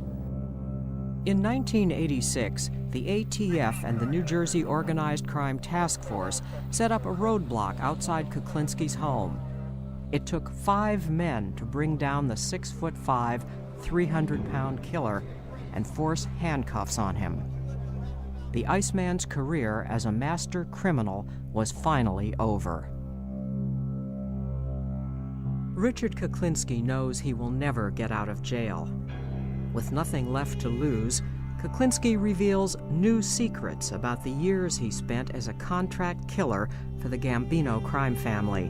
In 1986, the ATF and the New Jersey Organized Crime Task Force set up a roadblock outside Kuklinski's home. It took 5 men to bring down the 6'5", 300-pound killer and force handcuffs on him. The Iceman's career as a master criminal was finally over. Richard Kuklinski knows he will never get out of jail. With nothing left to lose, Kuklinski reveals new secrets about the years he spent as a contract killer for the Gambino crime family,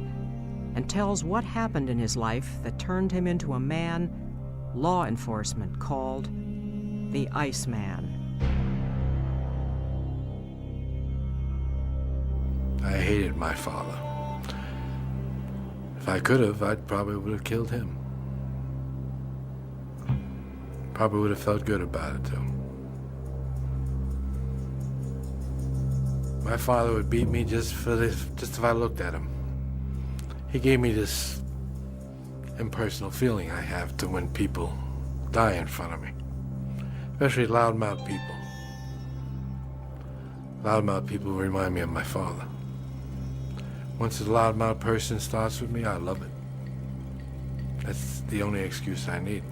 and tells what happened in his life that turned him into a man law enforcement called the Iceman. I hated my father. If I could have, I probably would have killed him. Probably would have felt good about it, too. My father would beat me just if I looked at him. He gave me this impersonal feeling I have to when people die in front of me, especially loudmouth people. Loudmouth people remind me of my father. Once a loudmouth person starts with me, I love it. That's the only excuse I need.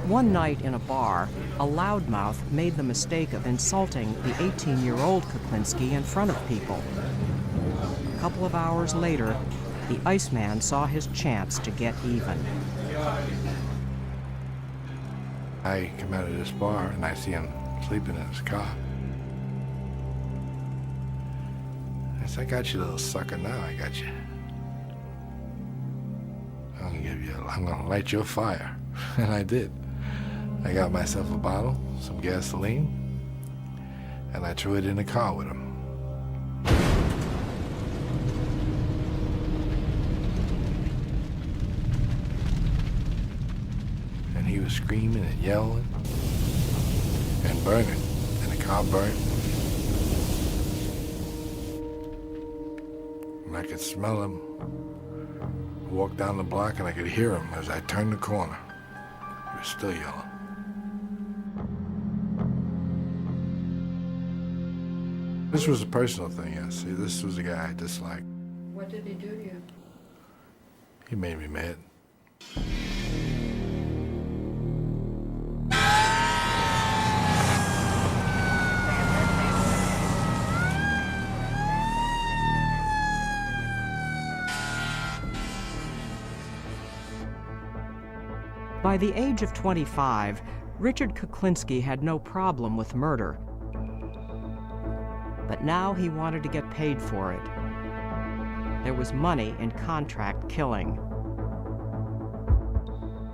One night in a bar, a loudmouth made the mistake of insulting the 18-year-old Kuklinski in front of people. A couple of hours later, the Iceman saw his chance to get even. I come out of this bar and I see him sleeping in his car. I said, I got you, little sucker, now I got you. I'm gonna light your fire. And I did. I got myself a bottle, some gasoline, and I threw it in the car with him. And he was screaming and yelling and burning, and the car burnt. And I could smell him. I walked down the block and I could hear him as I turned the corner. He was still yelling. This was a personal thing, yes. See, this was a guy I disliked. What did he do to you? He made me mad. By the age of 25, Richard Kuklinski had no problem with murder. But now he wanted to get paid for it. There was money in contract killing.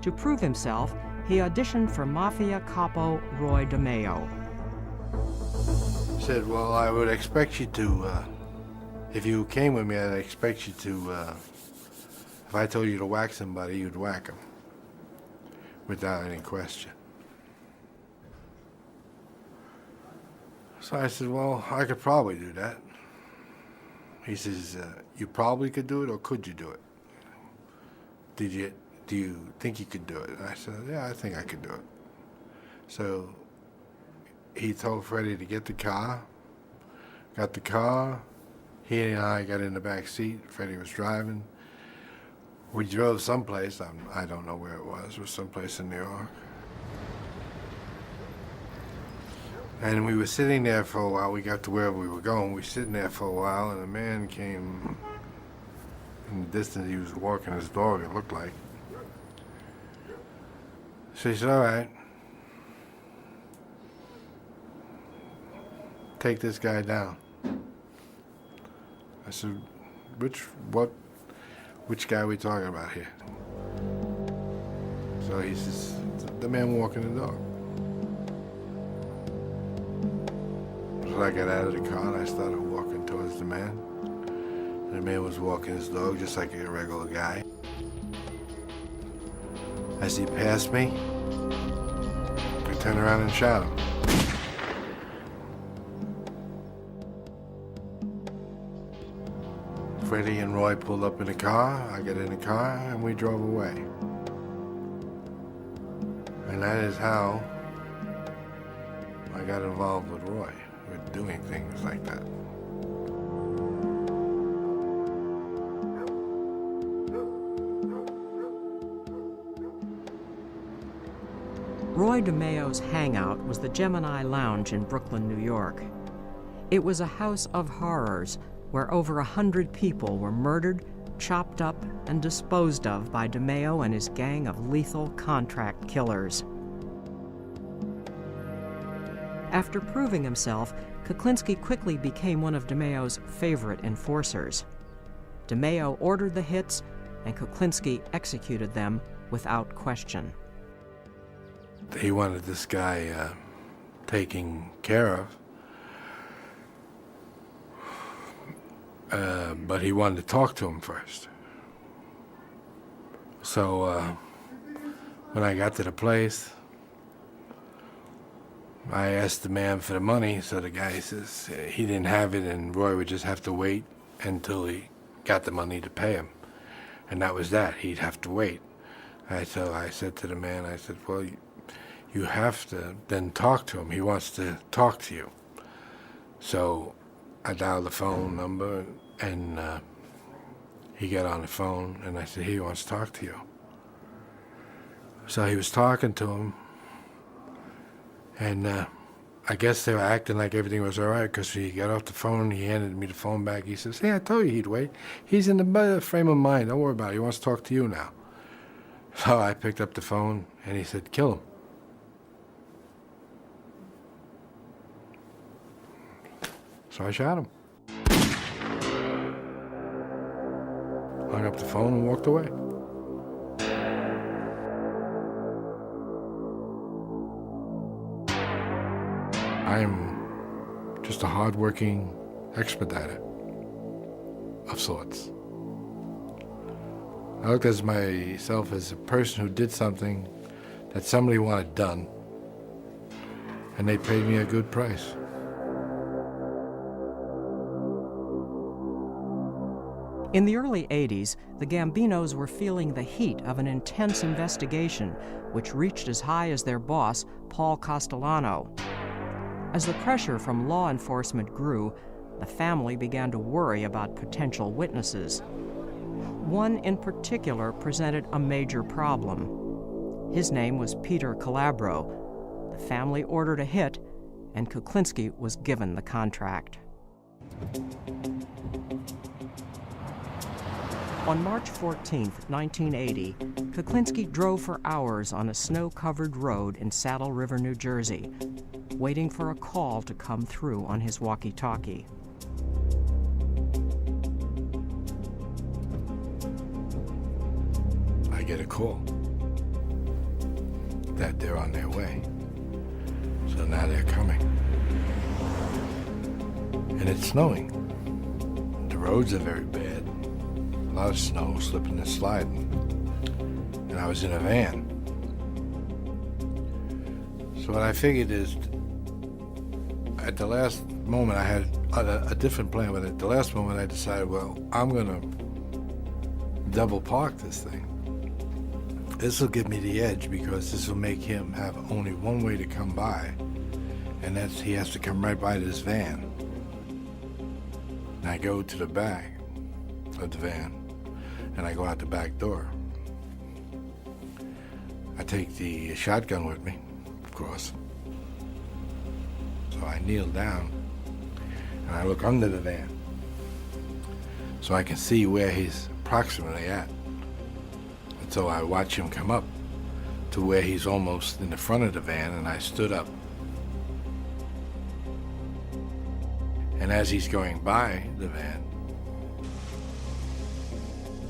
To prove himself, he auditioned for Mafia capo Roy DeMeo. He said, well, I would expect you to, if you came with me, I'd expect you to, if I told you to whack somebody, you'd whack him. Without any question. So I said, well, I could probably do that. He says, you probably could do it, or could you do it? Do you think you could do it? And I said, yeah, I think I could do it. So he told Freddie to get the car, got the car, he and I got in the back seat, Freddie was driving. We drove someplace, I don't know where it was someplace in New York. And we were sitting there for a while. We got to wherever we were going. We were sitting there for a while, and a man came in the distance. He was walking his dog, it looked like. So he said, all right, take this guy down. I said, which guy are we talking about here? So he says, the man walking the dog. So I got out of the car and I started walking towards the man. And the man was walking his dog just like a regular guy. As he passed me, I turned around and shot him. Freddie and Roy pulled up in the car, I got in the car, and we drove away. And that is how I got involved with Roy, with doing things like that. Roy DeMeo's hangout was the Gemini Lounge in Brooklyn, New York. It was a house of horrors where over 100 people were murdered, chopped up, and disposed of by DeMeo and his gang of lethal contract killers. After proving himself, Kuklinski quickly became one of DeMeo's favorite enforcers. DeMeo ordered the hits, and Kuklinski executed them without question. He wanted this guy taken care of. But he wanted to talk to him first. So when I got to the place, I asked the man for the money, so the guy says he didn't have it and Roy would just have to wait until he got the money to pay him. And that was that. He'd have to wait. So I said to the man, I said, well, you have to then talk to him. He wants to talk to you. So I dialed the phone number, and he got on the phone, and I said, he wants to talk to you. So he was talking to him, and I guess they were acting like everything was all right, because he got off the phone, he handed me the phone back. He says, hey, I told you he'd wait. He's in the better frame of mind. Don't worry about it. He wants to talk to you now. So I picked up the phone, and he said, kill him. So I shot him. Hung up the phone and walked away. I'm just a hard-working expediter of sorts. I looked at myself as a person who did something that somebody wanted done, and they paid me a good price. In the early 80s, the Gambinos were feeling the heat of an intense investigation, which reached as high as their boss, Paul Castellano. As the pressure from law enforcement grew, the family began to worry about potential witnesses. One in particular presented a major problem. His name was Peter Calabro. The family ordered a hit, and Kuklinski was given the contract. On March 14, 1980, Kuklinski drove for hours on a snow-covered road in Saddle River, New Jersey, waiting for a call to come through on his walkie-talkie. I get a call that they're on their way. So now they're coming. And it's snowing. The roads are very bad. A lot of snow, slipping and sliding. And I was in a van. So what I figured is, at the last moment I had a different plan, but at the last moment I decided, well, I'm gonna double park this thing. This will give me the edge, because this will make him have only one way to come by, and that's he has to come right by this van. And I go to the back of the van, and I go out the back door. I take the shotgun with me, of course. So I kneel down, and I look under the van, so I can see where he's approximately at. And so I watch him come up to where he's almost in the front of the van, and I stood up. And as he's going by the van,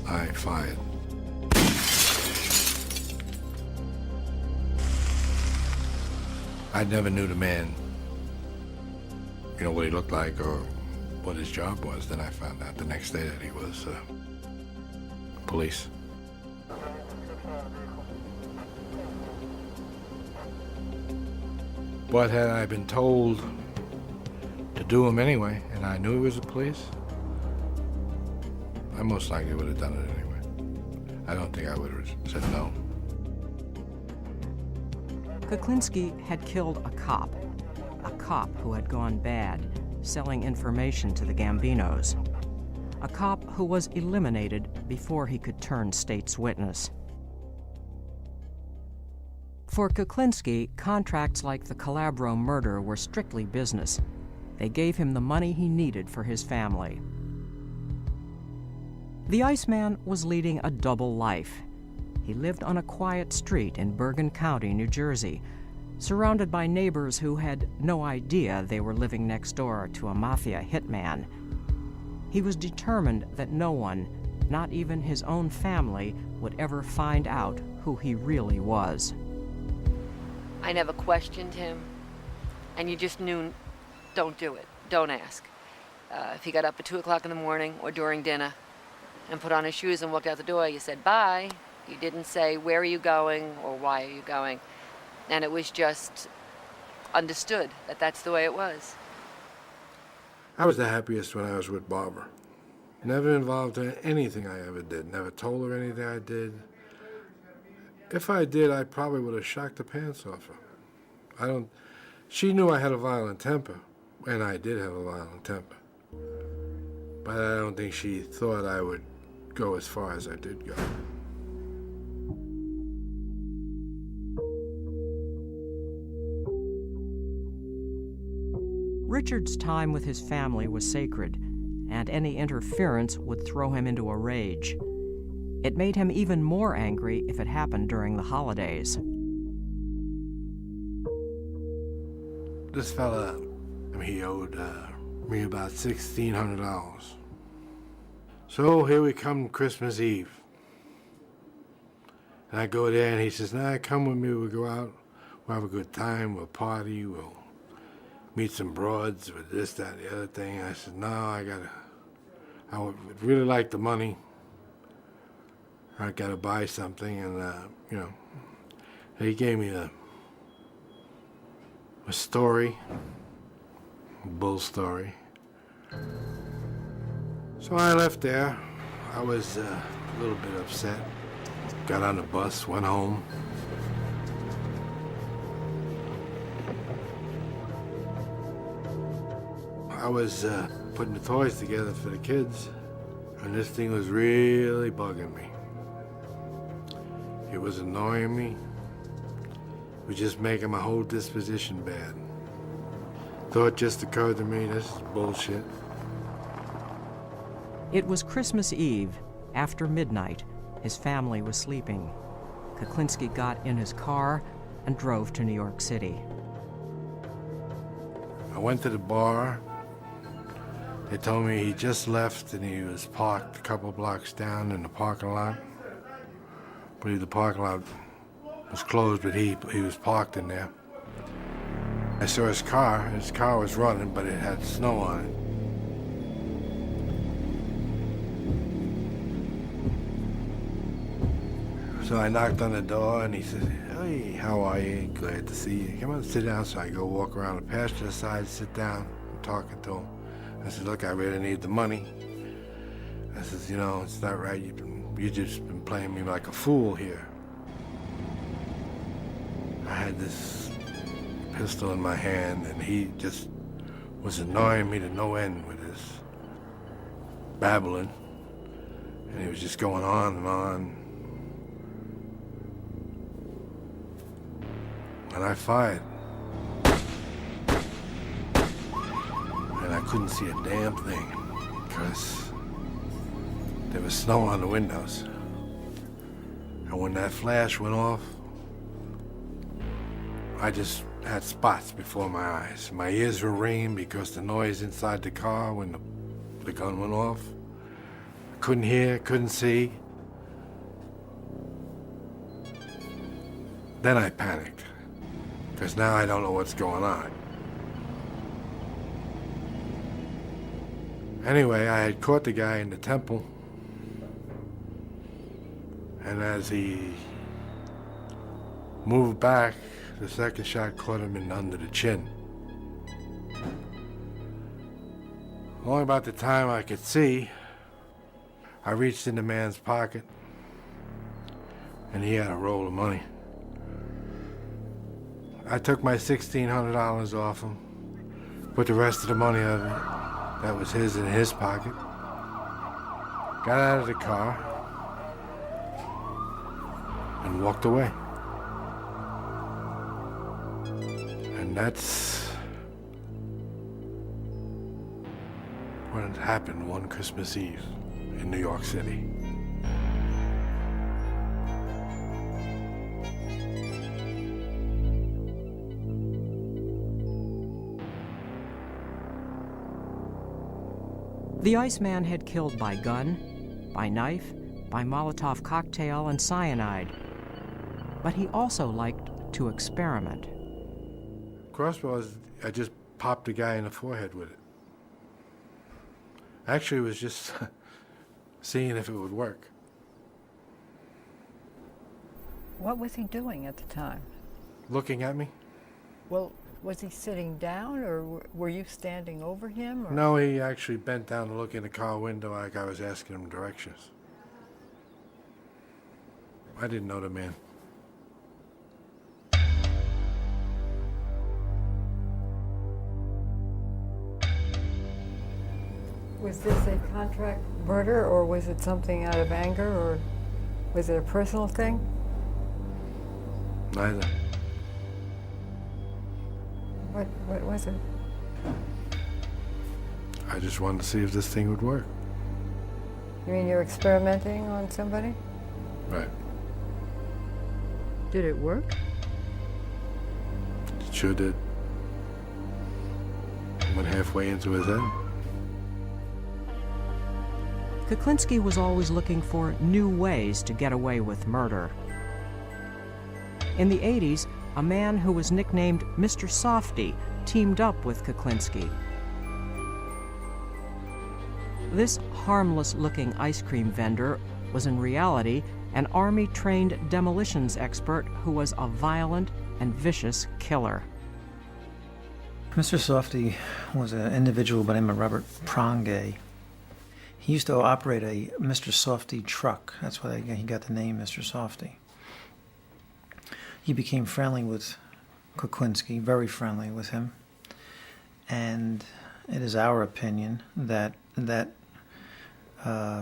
I fired. I never knew the man, what he looked like or what his job was. Then I found out the next day that he was police. But had I been told to do him anyway, and I knew he was the police, I most likely would have done it anyway. I don't think I would have said no. Kuklinski had killed a cop who had gone bad, selling information to the Gambinos. A cop who was eliminated before he could turn state's witness. For Kuklinski, contracts like the Calabro murder were strictly business. They gave him the money he needed for his family. The Iceman was leading a double life. He lived on a quiet street in Bergen County, New Jersey, surrounded by neighbors who had no idea they were living next door to a mafia hitman. He was determined that no one, not even his own family, would ever find out who he really was. I never questioned him, and you just knew, don't do it, don't ask. If he got up at 2 o'clock in the morning or during dinner and put on his shoes and walked out the door, you said bye. You didn't say, where are you going or why are you going? And it was just understood that that's the way it was. I was the happiest when I was with Barbara. Never involved her in anything I ever did. Never told her anything I did. If I did, I probably would have shocked the pants off her. She knew I had a violent temper, and I did have a violent temper. But I don't think she thought I would go as far as I did go. Richard's time with his family was sacred, and any interference would throw him into a rage. It made him even more angry if it happened during the holidays. This fella, he owed me about $1,600. So here we come Christmas Eve. And I go there and he says, nah, come with me, we'll go out, we'll have a good time, we'll party, we'll meet some broads with this, that, and the other thing. I said, no, I would really like the money. I gotta buy something, and he gave me a story, a bull story. So I left there. I was a little bit upset. Got on the bus, went home. I was putting the toys together for the kids, and this thing was really bugging me. It was annoying me. It was just making my whole disposition bad. Thought just occurred to me, this is bullshit. It was Christmas Eve, after midnight. His family was sleeping. Kuklinski got in his car and drove to New York City. I went to the bar. They told me he just left and he was parked a couple blocks down in the parking lot. I believe the parking lot was closed, but he was parked in there. I saw his car. His car was running, but it had snow on it. So I knocked on the door, and he said, hey, how are you? Glad to see you. Come on, sit down. So I go walk around the passenger side, sit down, I'm talking to him. I said, look, I really need the money. I says, it's not right. You've just been playing me like a fool here. I had this pistol in my hand, and he just was annoying me to no end with his babbling. And he was just going on and on. And I fired. And I couldn't see a damn thing because there was snow on the windows. And when that flash went off, I just had spots before my eyes. My ears were ringing because the noise inside the car when the gun went off. I couldn't hear, couldn't see. Then I panicked, because now I don't know what's going on. Anyway, I had caught the guy in the temple, and as he moved back, the second shot caught him in under the chin. Only about the time I could see, I reached in the man's pocket, and he had a roll of money. I took my $1,600 off him, put the rest of the money of it, that was his, in his pocket, got out of the car, and walked away. And that's what had happened one Christmas Eve in New York City. The Iceman had killed by gun, by knife, by Molotov cocktail and cyanide. But he also liked to experiment. Crossbows, I just popped a guy in the forehead with it. Actually, it was just seeing if it would work. What was he doing at the time? Looking at me? Well, Was he sitting down, or were you standing over him? Or? No, he actually bent down to look in the car window like I was asking him directions. I didn't know the man. Was this a contract murder, or was it something out of anger, or was it a personal thing? Neither. What was it? I just wanted to see if this thing would work. You mean you're experimenting on somebody? Right. Did it work? It sure did. Went halfway into his head. Kuklinski was always looking for new ways to get away with murder. In the 80s, a man who was nicknamed Mr. Softy teamed up with Kuklinski. This harmless-looking ice cream vendor was in reality an Army-trained demolitions expert who was a violent and vicious killer. Mr. Softy was an individual by the name of Robert Prongay. He used to operate a Mr. Softy truck. That's why he got the name Mr. Softy. He became friendly with Kuklinski, very friendly with him. And it is our opinion that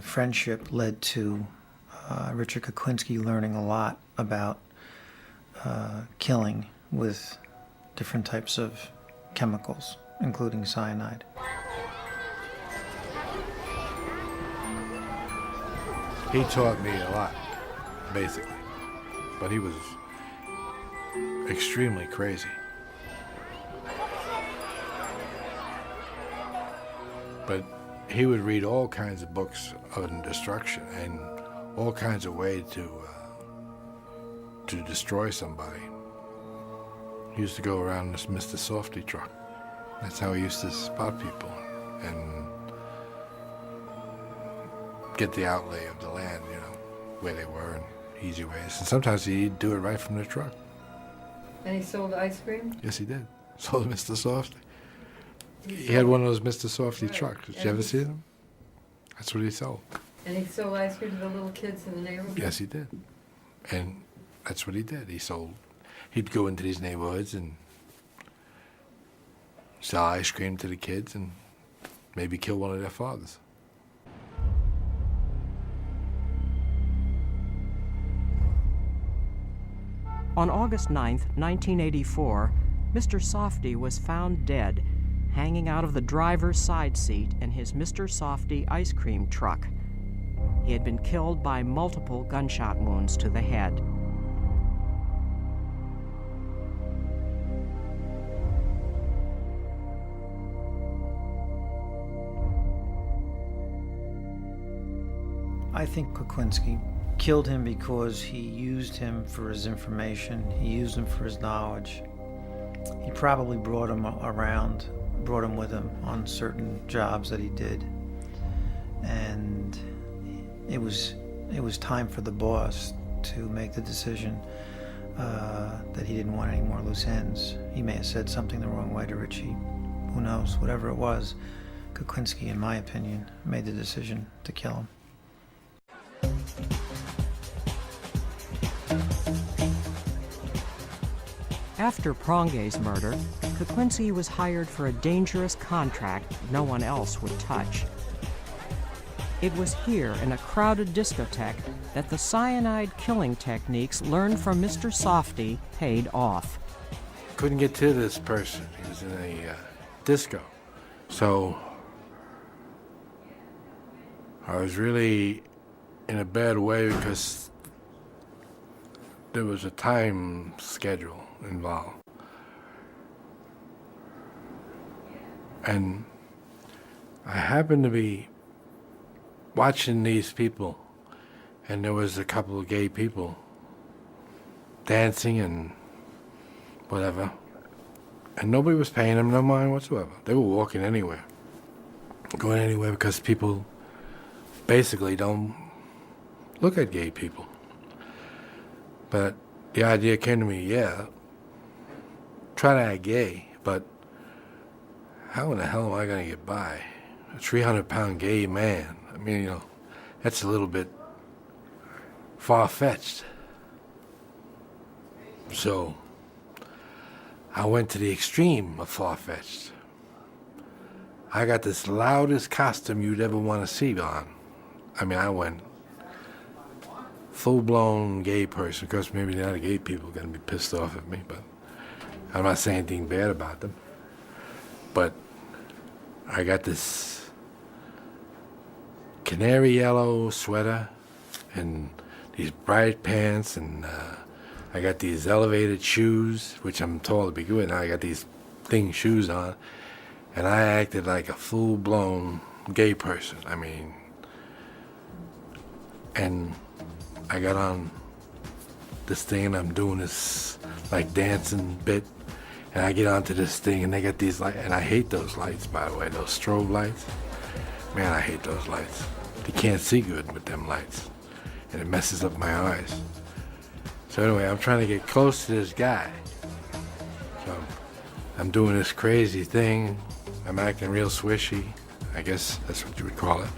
friendship led to Richard Kuklinski learning a lot about killing with different types of chemicals, including cyanide. He taught me a lot, basically. But he was extremely crazy. But he would read all kinds of books on destruction and all kinds of ways to destroy somebody. He used to go around this Mr. Softy truck. That's how he used to spot people and get the outlay of the land, you know, where they were and easy ways. And sometimes he'd do it right from the truck. And he sold ice cream? Yes, he did. Sold Mr. Softy. He had one of those Mr. Softy trucks. Did you ever see them? That's what he sold. And he sold ice cream to the little kids in the neighborhood? Yes, he did. And that's what he did. He'd go into these neighborhoods and sell ice cream to the kids and maybe kill one of their fathers. On August 9, 1984, Mr. Softy was found dead, hanging out of the driver's side seat in his Mr. Softy ice cream truck. He had been killed by multiple gunshot wounds to the head. I think Kuklinski killed him because he used him for his information. He used him for his knowledge. He probably brought him around, brought him with him on certain jobs that he did. And it was time for the boss to make the decision that he didn't want any more loose ends. He may have said something the wrong way to Richie. Who knows? Whatever it was, Kuklinski, in my opinion, made the decision to kill him. After Prongay's murder, Kuklinski was hired for a dangerous contract no one else would touch. It was here in a crowded discotheque that the cyanide killing techniques learned from Mr. Softy paid off. Couldn't get to this person. He was in a disco. So I was really in a bad way because there was a time schedule involved. And I happened to be watching these people, and there was a couple of gay people dancing and whatever, and nobody was paying them no mind whatsoever. They were walking anywhere, going anywhere, because people basically don't look at gay people. But the idea came to me, yeah, try to act gay, but how in the hell am I going to get by? A 300-pound gay man. I mean, you know, that's a little bit far-fetched. So I went to the extreme of far-fetched. I got this loudest costume you'd ever want to see on. I mean, I went full-blown gay person. Of course, maybe the other gay people are going to be pissed off at me, but I'm not saying anything bad about them. But I got this canary yellow sweater and these bright pants, and I got these elevated shoes, which I'm told to be good. Now I got these thing shoes on, and I acted like a full-blown gay person. I mean, and I got on this thing, and I'm doing this like dancing bit, and I get onto this thing, and they got these lights, and I hate those lights, by the way, those strobe lights. Man, I hate those lights. You can't see good with them lights, and it messes up my eyes. So anyway, I'm trying to get close to this guy. So I'm doing this crazy thing. I'm acting real swishy. I guess that's what you would call it.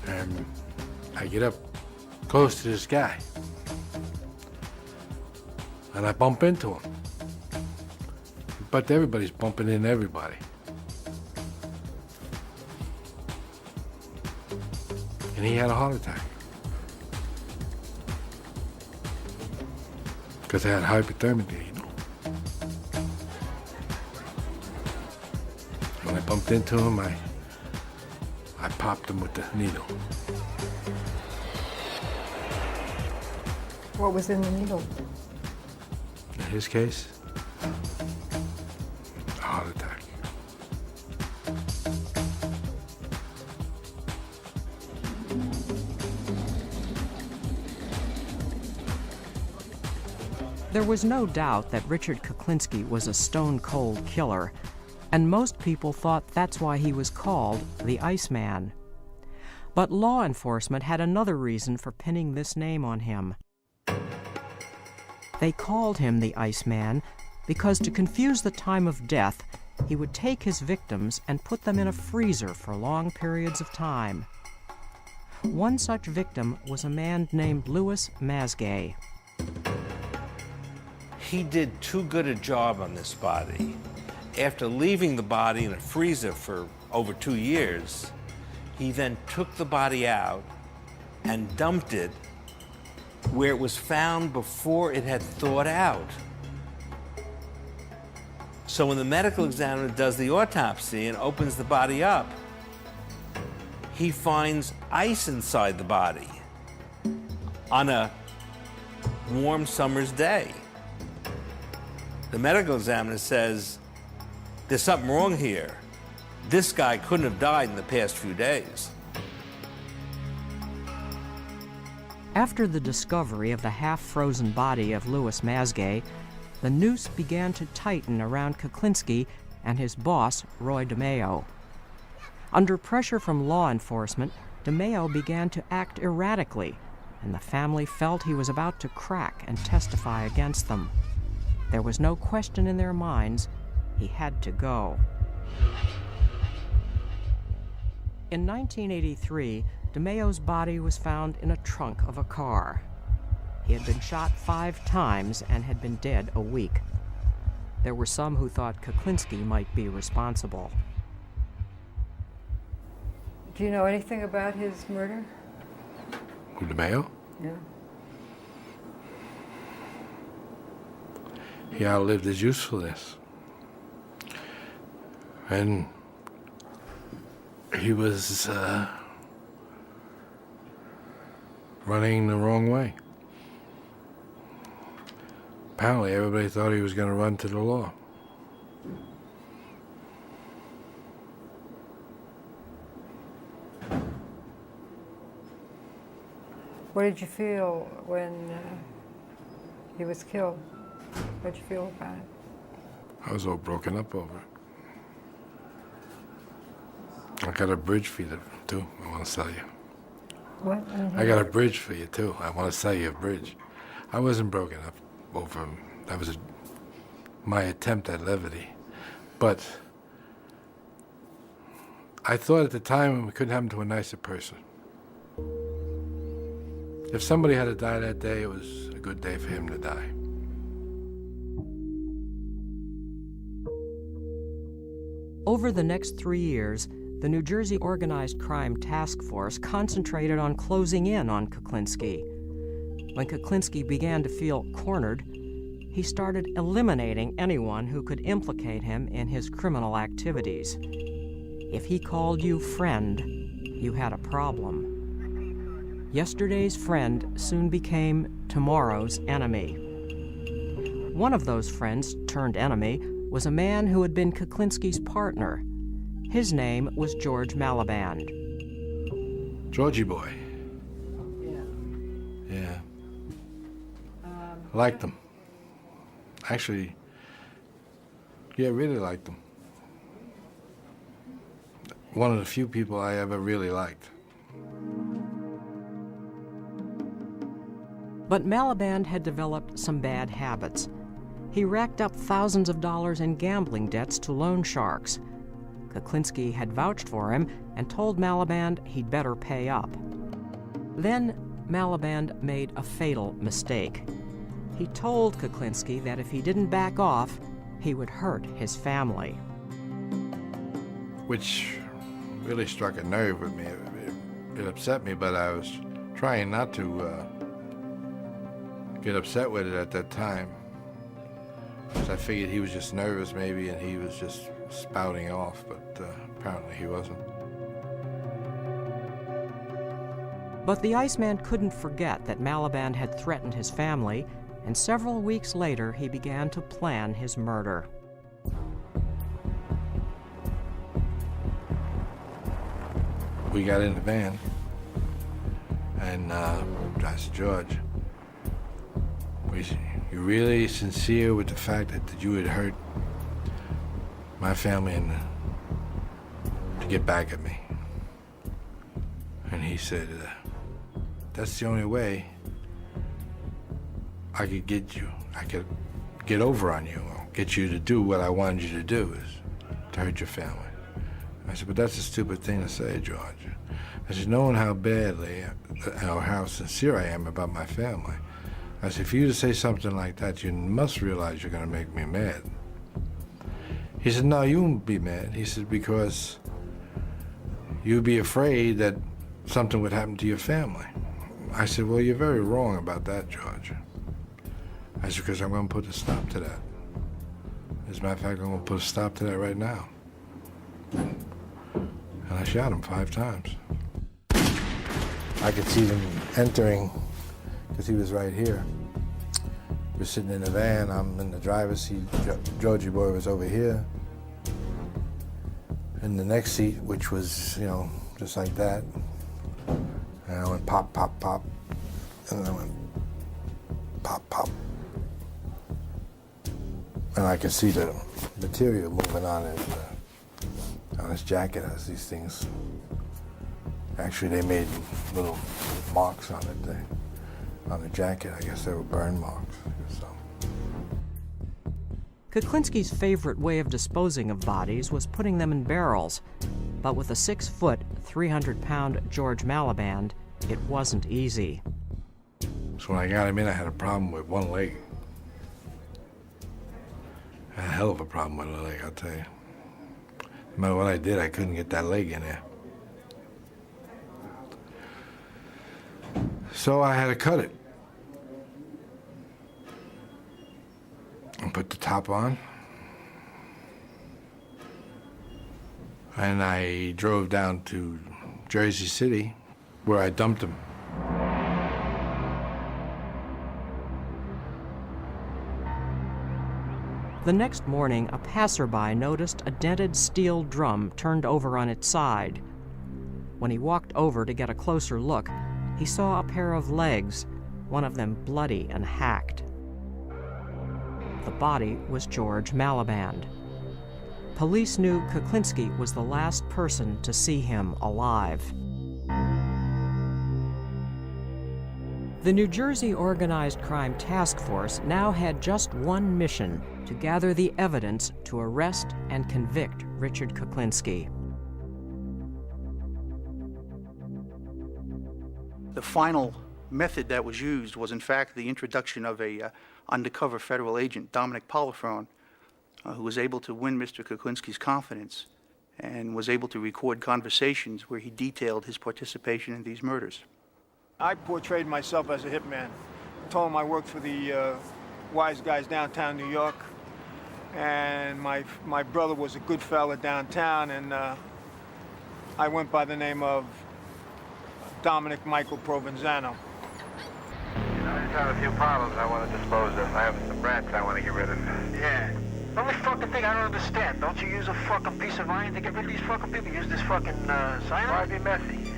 And I get up close to this guy, and I bump into him. But everybody's bumping into everybody. And he had a heart attack. Because I had hypothermia, you know. When I bumped into him, I popped him with the needle. What was in the needle? In his case, a heart attack. There was no doubt that Richard Kuklinski was a stone-cold killer, and most people thought that's why he was called the Iceman. But law enforcement had another reason for pinning this name on him. They called him the Iceman because, to confuse the time of death, he would take his victims and put them in a freezer for long periods of time. One such victim was a man named Louis Masgay. He did too good a job on this body. After leaving the body in a freezer for over 2 years, he then took the body out and dumped it where it was found before it had thawed out. So when the medical examiner does the autopsy and opens the body up, he finds ice inside the body on a warm summer's day. The medical examiner says, "There's something wrong here. This guy couldn't have died in the past few days." After the discovery of the half-frozen body of Louis Masgay, the noose began to tighten around Kuklinski and his boss, Roy DeMeo. Under pressure from law enforcement, DeMeo began to act erratically, and the family felt he was about to crack and testify against them. There was no question in their minds, he had to go. In 1983, DeMeo's body was found in a trunk of a car. He had been shot 5 times and had been dead a week. There were some who thought Kuklinski might be responsible. Do you know anything about his murder? Who, DeMeo? Yeah. He outlived his usefulness. And he was running the wrong way. Apparently, everybody thought he was going to run to the law. What did you feel when he was killed? What did you feel about it? I was all broken up over it. I got a bridge for you, too. I want to sell you. What? I got a bridge for you, too. I want to sell you a bridge. I wasn't broken up over him. That was my attempt at levity. But I thought at the time it couldn't happen to a nicer person. If somebody had to die that day, it was a good day for him to die. Over the next 3 years, the New Jersey Organized Crime Task Force concentrated on closing in on Kuklinski. When Kuklinski began to feel cornered, he started eliminating anyone who could implicate him in his criminal activities. If he called you friend, you had a problem. Yesterday's friend soon became tomorrow's enemy. One of those friends turned enemy was a man who had been Kuklinski's partner. His name was George Malaband. Georgie boy. Yeah. Liked him. Actually, yeah, really liked him. One of the few people I ever really liked. But Malaband had developed some bad habits. He racked up thousands of dollars in gambling debts to loan sharks. Kuklinski had vouched for him and told Malaband he'd better pay up. Then Malaband made a fatal mistake. He told Kuklinski that if he didn't back off, he would hurt his family. Which really struck a nerve with me. It upset me, but I was trying not to get upset with it at that time. Because I figured he was just nervous maybe and he was just spouting off, but apparently he wasn't. But the Iceman couldn't forget that Malaband had threatened his family, and several weeks later he began to plan his murder. We got in the van, and I said, George, you really sincere with the fact that you had hurt my family and to get back at me? And he said, that's the only way I could get over on you, or get you to do what I wanted you to do, is to hurt your family. I said, but that's a stupid thing to say, George. I said, knowing how badly or how sincere I am about my family, I said, for you to say something like that, you must realize you're going to make me mad. He said, no, you won't be mad. He said, because you'd be afraid that something would happen to your family. I said, well, you're very wrong about that, George. I said, because I'm going to put a stop to that. As a matter of fact, I'm going to put a stop to that right now. And I shot him 5 times. I could see them entering, because he was right here. We're sitting in the van, I'm in the driver's seat, Georgie boy was over here. In the next seat, which was, you know, just like that. And I went pop, pop, pop. And then I went pop, pop. And I could see the material moving on his jacket as these things. Actually, they made little marks on it, on the jacket. I guess they were burn marks. So. Kuklinski's favorite way of disposing of bodies was putting them in barrels, but with a 6-foot, 300-pound George Malaband, it wasn't easy. So when I got him in, I had a problem with one leg. I had a hell of a problem with the leg, I'll tell you. No matter what I did, I couldn't get that leg in there. So I had to cut it. And put the top on. And I drove down to Jersey City, where I dumped him. The next morning, a passerby noticed a dented steel drum turned over on its side. When he walked over to get a closer look, he saw a pair of legs, one of them bloody and hacked. The body was George Malaband. Police knew Kuklinski was the last person to see him alive. The New Jersey Organized Crime Task Force now had just one mission: to gather the evidence to arrest and convict Richard Kuklinski. The final method that was used was, in fact, the introduction of a undercover federal agent, Dominic Polifrone, who was able to win Mr. Kuklinski's confidence and was able to record conversations where he detailed his participation in these murders. I portrayed myself as a hitman. Told him I worked for the wise guys downtown New York, and my brother was a good fella downtown, and I went by the name of Dominic Michael Provenzano. I just have a few problems I want to dispose of. I have some rats I want to get rid of. Yeah. The only fucking thing I don't understand, don't you use a fucking piece of iron to get rid of these fucking people? You use this fucking cyanide? Why be messy?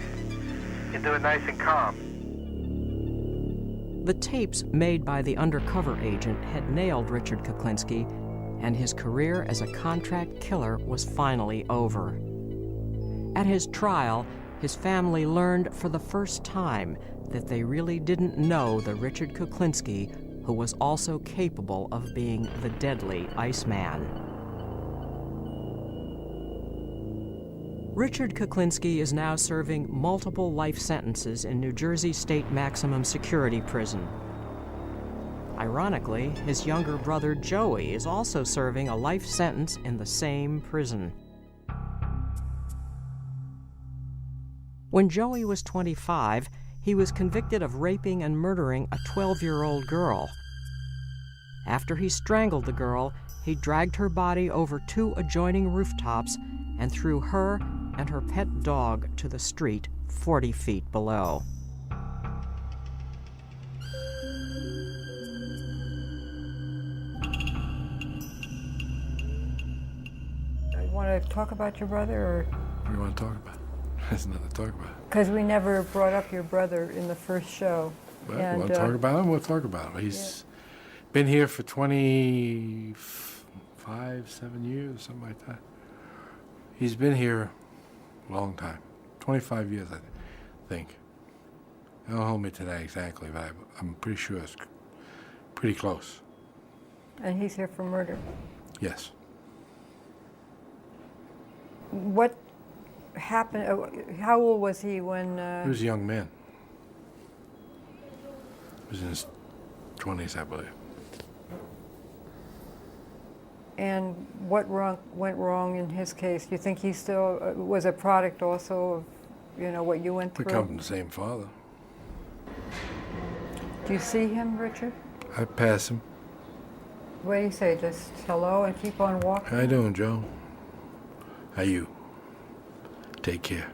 You do it nice and calm. The tapes made by the undercover agent had nailed Richard Kuklinski, and his career as a contract killer was finally over. At his trial, his family learned for the first time that they really didn't know the Richard Kuklinski who was also capable of being the deadly Iceman. Richard Kuklinski is now serving multiple life sentences in New Jersey State Maximum Security Prison. Ironically, his younger brother Joey is also serving a life sentence in the same prison. When Joey was 25, he was convicted of raping and murdering a 12-year-old girl. After he strangled the girl, he dragged her body over 2 adjoining rooftops and threw her and her pet dog to the street 40 feet below. You want to talk about your brother, or? What do you want to talk about? There's nothing to talk about. Because we never brought up your brother in the first show. Well, you want to talk about him? We'll talk about him. He's been here for 7 years, something like that. He's been here a long time, 25 years, I think. Don't hold me to that exactly, but I'm pretty sure it's pretty close. And he's here for murder. Yes. What happened? How old was he when? He was a young man. He was in his 20s, I believe. And what went wrong in his case? Do you think he still was a product also of, what you went through? We come from the same father. Do you see him, Richard? I pass him. What do you say? Just hello and keep on walking? How you doing, Joe? How you? Take care.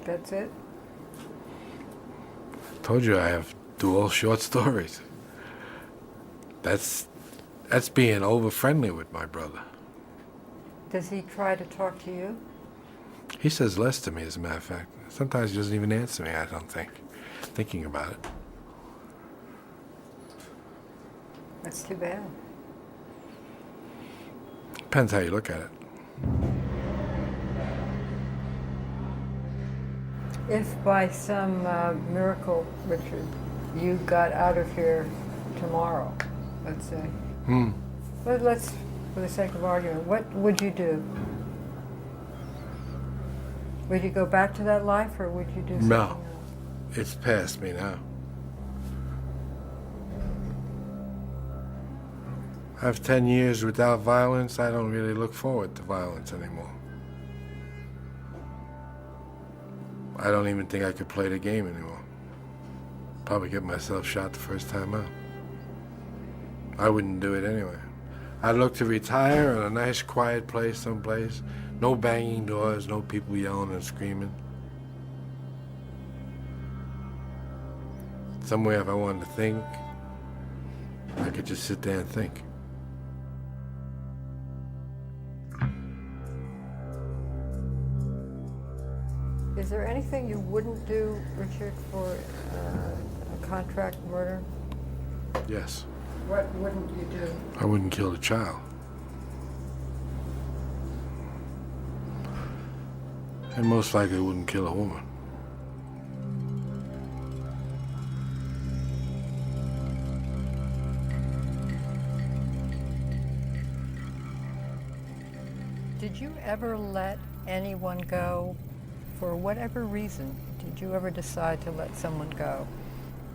That's it? Told you I have dual short stories. That's being over friendly with my brother. Does he try to talk to you? He says less to me, as a matter of fact. Sometimes he doesn't even answer me, I don't think. Thinking about it. That's too bad. Depends how you look at it. If by some miracle, Richard, you got out of here tomorrow, let's say. But let's, for the sake of argument, what would you do? Would you go back to that life, or would you do something else? No. It's past me now. I have 10 years without violence. I don't really look forward to violence anymore. I don't even think I could play the game anymore. Probably get myself shot the first time out. I wouldn't do it anyway. I'd look to retire in a nice quiet place someplace. No banging doors, no people yelling and screaming. Somewhere if I wanted to think, I could just sit there and think. Is there anything you wouldn't do, Richard, for a contract murder? Yes. What wouldn't you do? I wouldn't kill the child. And most likely wouldn't kill a woman. Did you ever let anyone go for whatever reason? Did you ever decide to let someone go?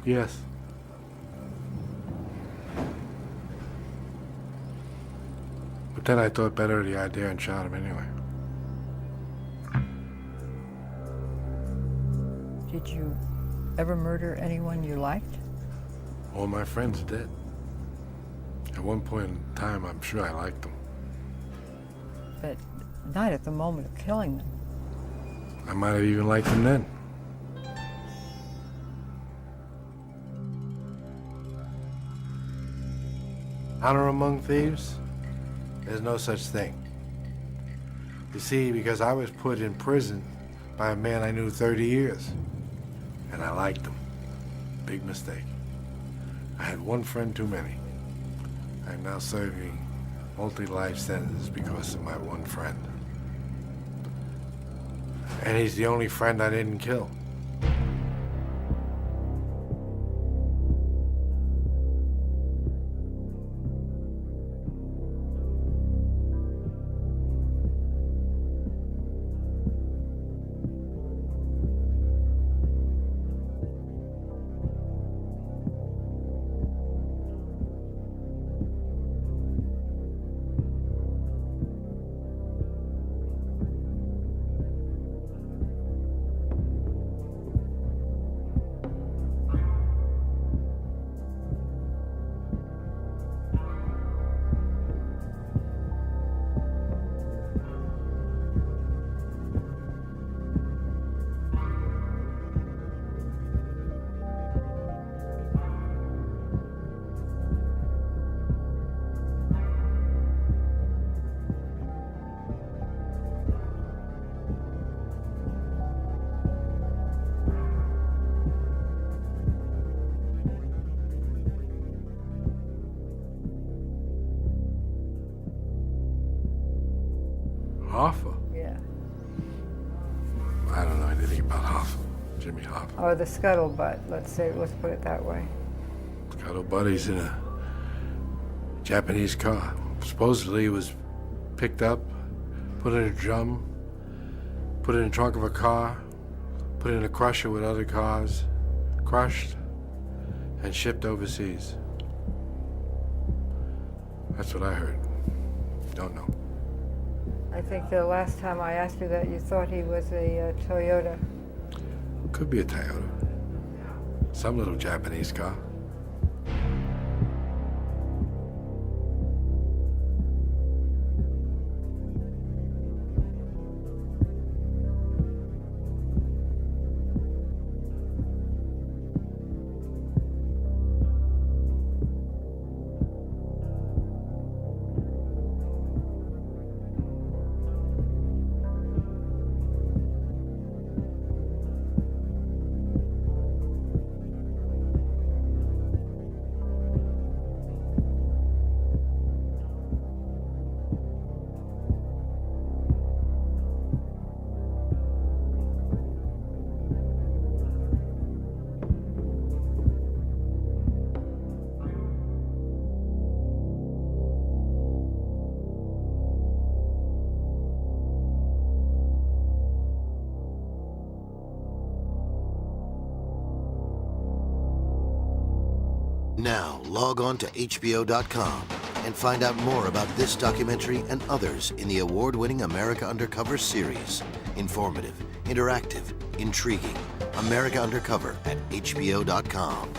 Yes. But then I thought better of the idea and shot him anyway. Did you ever murder anyone you liked? All my friends did. At one point in time, I'm sure I liked them. But not at the moment of killing them. I might have even liked them then. Honor among thieves? There's no such thing. You see, because I was put in prison by a man I knew 30 years, and I liked him. Big mistake. I had one friend too many. I'm now serving multi-life sentences because of my one friend. And he's the only friend I didn't kill. Hoffa? Yeah. I don't know anything about Hoffa. Jimmy Hoffa. Or the scuttlebutt, let's put it that way. Scuttlebutt, in a Japanese car. Supposedly it was picked up, put in a drum, put in the trunk of a car, put in a crusher with other cars, crushed, and shipped overseas. That's what I heard. Don't know. I think the last time I asked you that, you thought he was a Toyota. Could be a Toyota. Some little Japanese car. Now, log on to HBO.com and find out more about this documentary and others in the award-winning America Undercover series. Informative, interactive, intriguing. America Undercover at HBO.com.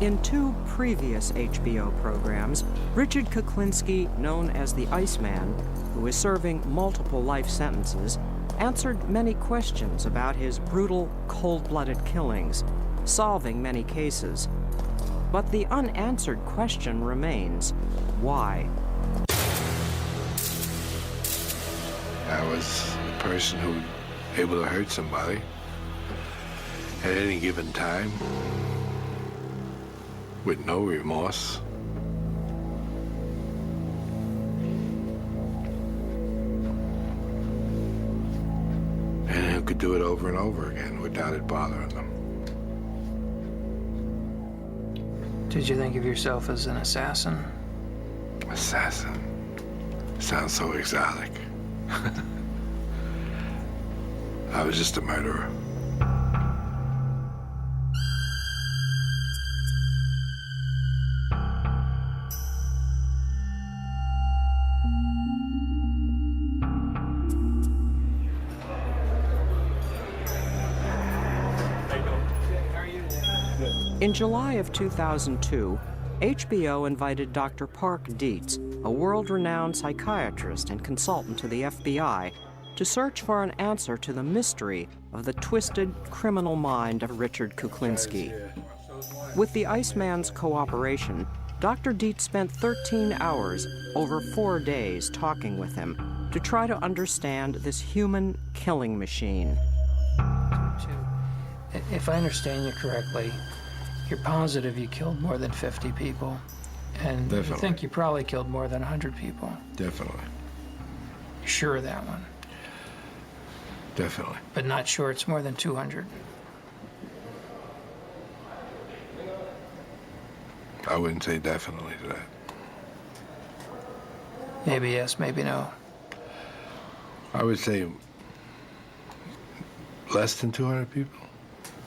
In two previous HBO programs, Richard Kuklinski, known as the Iceman, who is serving multiple life sentences, answered many questions about his brutal, cold-blooded killings, solving many cases. But the unanswered question remains, why? I was a person who was able to hurt somebody at any given time. with no remorse. And who could do it over and over again without it bothering them. Did you think of yourself as an assassin? Assassin. Sounds so exotic. I was just a murderer. In July of 2002, HBO invited Dr. Park Dietz, a world-renowned psychiatrist and consultant to the FBI, to search for an answer to the mystery of the twisted criminal mind of Richard Kuklinski. With the Iceman's cooperation, Dr. Dietz spent 13 hours over 4 days talking with him to try to understand this human killing machine. If I understand you correctly, you're positive you killed more than 50 people, and Definitely. you think you probably killed more than 100 people. Definitely. You're sure of that one, Definitely. but not sure it's more than 200. I wouldn't say definitely to that. Maybe yes, maybe no. I would say less than 200 people.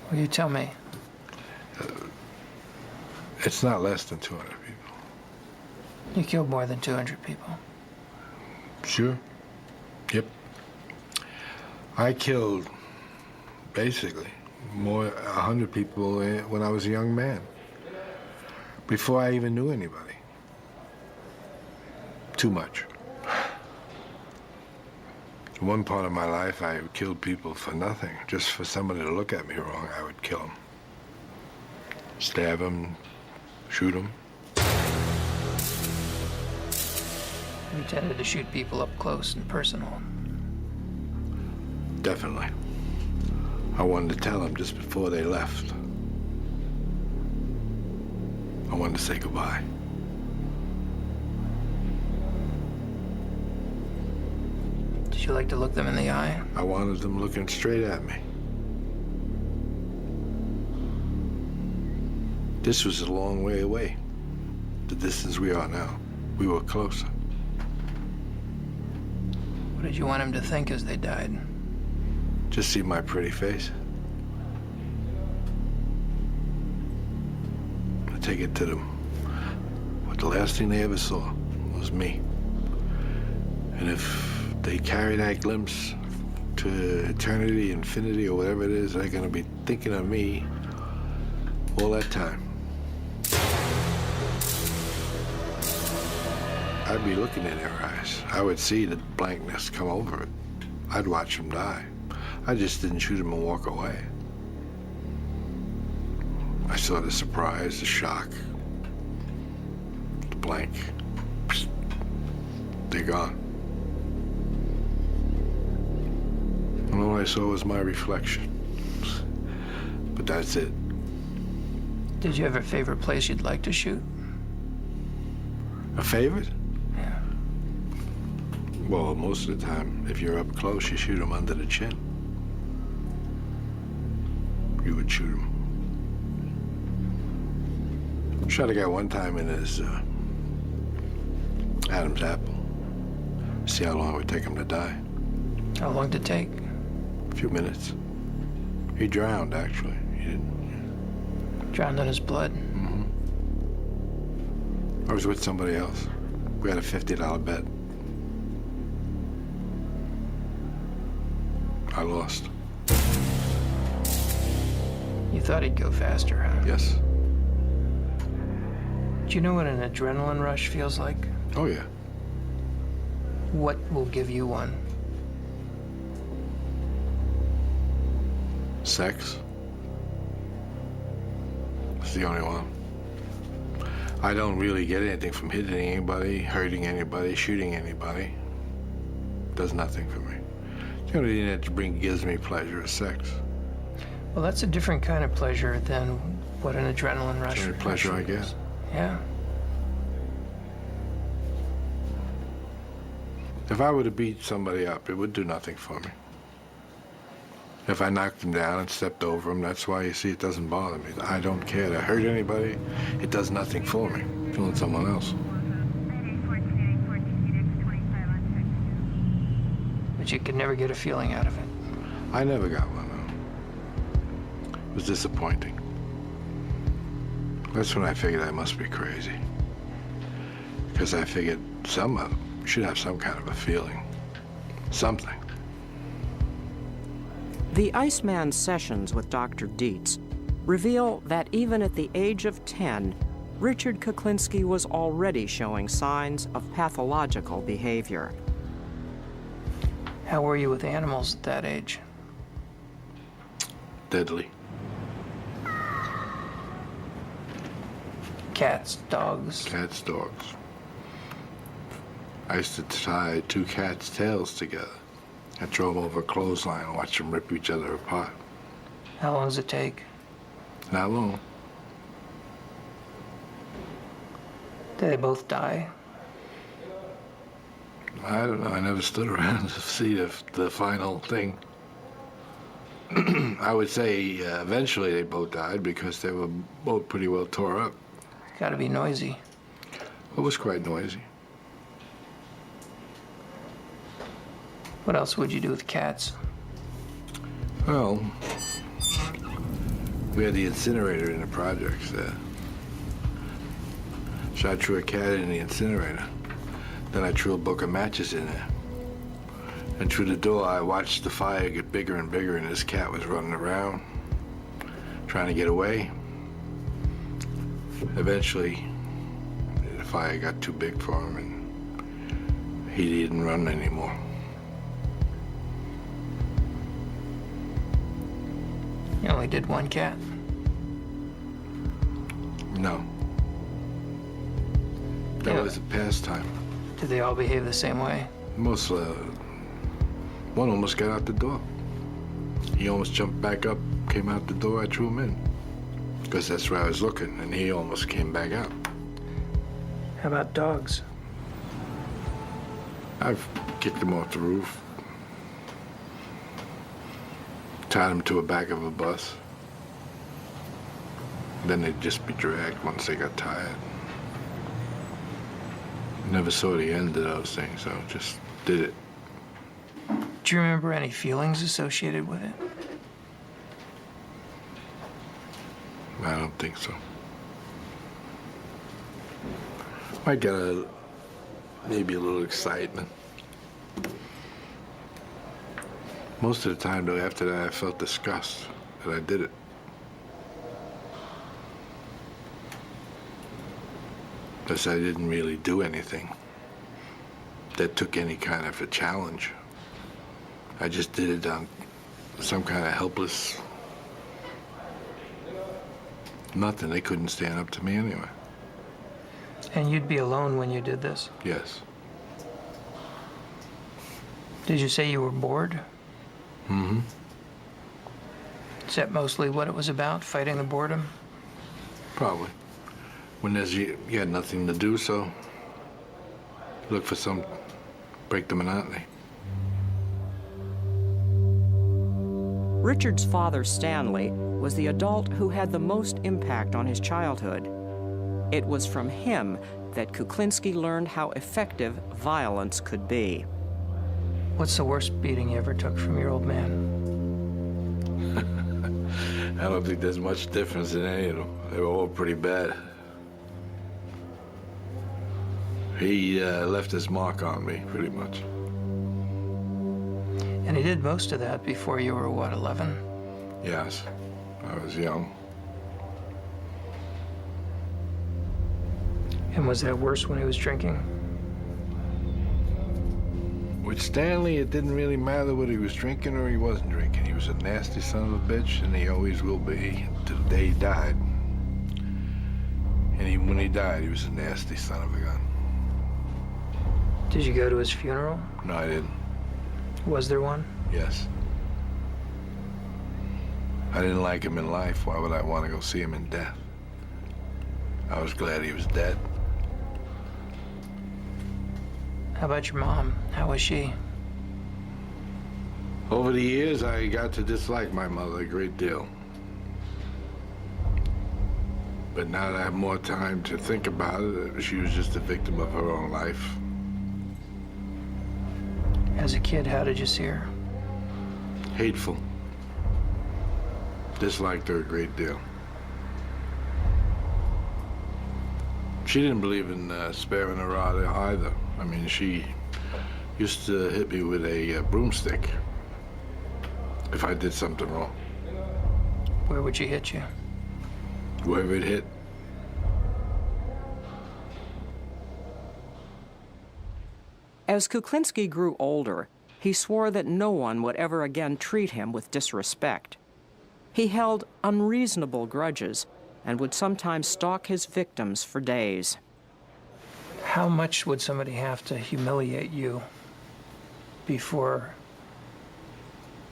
Well, you tell me. It's not less than 200 people. You killed more than 200 people. Sure. Yep. I killed, basically, 100 people when I was a young man, before I even knew anybody. Too much. One part of my life, I killed people for nothing. Just for somebody to look at me wrong, I would kill them. Stab them, shoot them. You tended to shoot people up close and personal. Definitely. I wanted to tell them just before they left. I wanted to say goodbye. Did you like to look them in the eye? I wanted them looking straight at me. This was a long way away. The distance we are now. We were closer. What did you want them to think as they died? Just see my pretty face. I take it to them. But the last thing they ever saw was me. And if they carry that glimpse to eternity, infinity, or whatever it is, they're gonna be thinking of me all that time. I'd be looking in their eyes. I would see the blankness come over it. I'd watch them die. I just didn't shoot them and walk away. I saw the surprise, the shock, the blank. Psst. They're gone. And all I saw was my reflection. But that's it. Did you have a favorite place you'd like to shoot? A favorite? Yeah. Well, most of the time, if you're up close, you shoot them under the chin. You would shoot him. Shot a guy one time in his Adam's apple. See how long it would take him to die. How long did it take? A few minutes. He drowned, actually. He didn't. Drowned in his blood? Mm-hmm. I was with somebody else. We had a $50 bet. I lost. You thought he'd go faster, huh? Yes. Do you know what an adrenaline rush feels like? Oh, yeah. What will give you one? Sex. It's the only one. I don't really get anything from hitting anybody, hurting anybody, shooting anybody. Does nothing for me. The only thing that gives me pleasure is sex. Well, that's a different kind of pleasure than What an adrenaline rush. It's the only pleasure I get. Yeah. If I were to beat somebody up, it would do nothing for me. If I knocked them down and stepped over them, that's why you see it doesn't bother me. I don't care to hurt anybody. It does nothing for me. Killing someone else. But you could never get a feeling out of it. I never got one, though. It was disappointing. That's when I figured I must be crazy. Because I figured someone should have some kind of a feeling. Something. The Iceman sessions with Dr. Dietz reveal that even at the age of 10, Richard Kuklinski was already showing signs of pathological behavior. How were you with animals at that age? Deadly. Cats, dogs? Cats, dogs. I used to tie 2 cats' tails together. I drove over a clothesline and watched them rip each other apart. How long does it take? Not long. Did they both die? I don't know. I never stood around to see the final thing. I would say eventually they both died because they were both pretty well tore up. It's gotta be noisy. It was quite noisy. What else would you do with cats? Well, we had the incinerator in the projects there. So I threw a cat in the incinerator. Then I threw a book of matches in there. And through the door, I watched the fire get bigger and bigger, and this cat was running around, trying to get away. Eventually, the fire got too big for him, and he didn't run anymore. You only did one cat? No. That was a pastime. Did they all behave the same way? Most, one almost got out the door. He almost jumped back up, came out the door, I threw him in. Because that's where I was looking, and he almost came back out. How about dogs? I've kicked them off the roof. Tied them to the back of a bus. Then they'd just be dragged once they got tired. Never saw the end of those things, so just did it. Do you remember any feelings associated with it? I don't think so. Might get maybe a little excitement. Most of the time, though, after that, I felt disgust that I did it. Because I didn't really do anything that took any kind of a challenge. I just did it on some kind of helpless nothing. They couldn't stand up to me anyway. And you'd be alone when you did this? Yes. Did you say you were bored? Mm-hmm. Is that mostly what it was about, fighting the boredom? Probably. When you had nothing to do, so look for some, break the monotony. Richard's father, Stanley, was the adult who had the most impact on his childhood. It was from him that Kuklinski learned how effective violence could be. What's the worst beating you ever took from your old man? I don't think there's much difference in any of them. They were all pretty bad. He left his mark on me, pretty much. And he did most of that before you were, what, 11? Yes, I was young. And was that worse when he was drinking? With Stanley, it didn't really matter whether he was drinking or he wasn't drinking. He was a nasty son of a bitch, and he always will be till the day he died. And even when he died, he was a nasty son of a gun. Did you go to his funeral? No, I didn't. Was there one? Yes. I didn't like him in life. Why would I want to go see him in death? I was glad he was dead. How about your mom? How was she? Over the years, I got to dislike my mother a great deal. But now that I have more time to think about it, she was just a victim of her own life. As a kid, how did you see her? Hateful. Disliked her a great deal. She didn't believe in sparing a rod either. I mean, she used to hit me with a broomstick if I did something wrong. Where would she hit you? Wherever it hit. As Kuklinski grew older, he swore that no one would ever again treat him with disrespect. He held unreasonable grudges and would sometimes stalk his victims for days. How much would somebody have to humiliate you before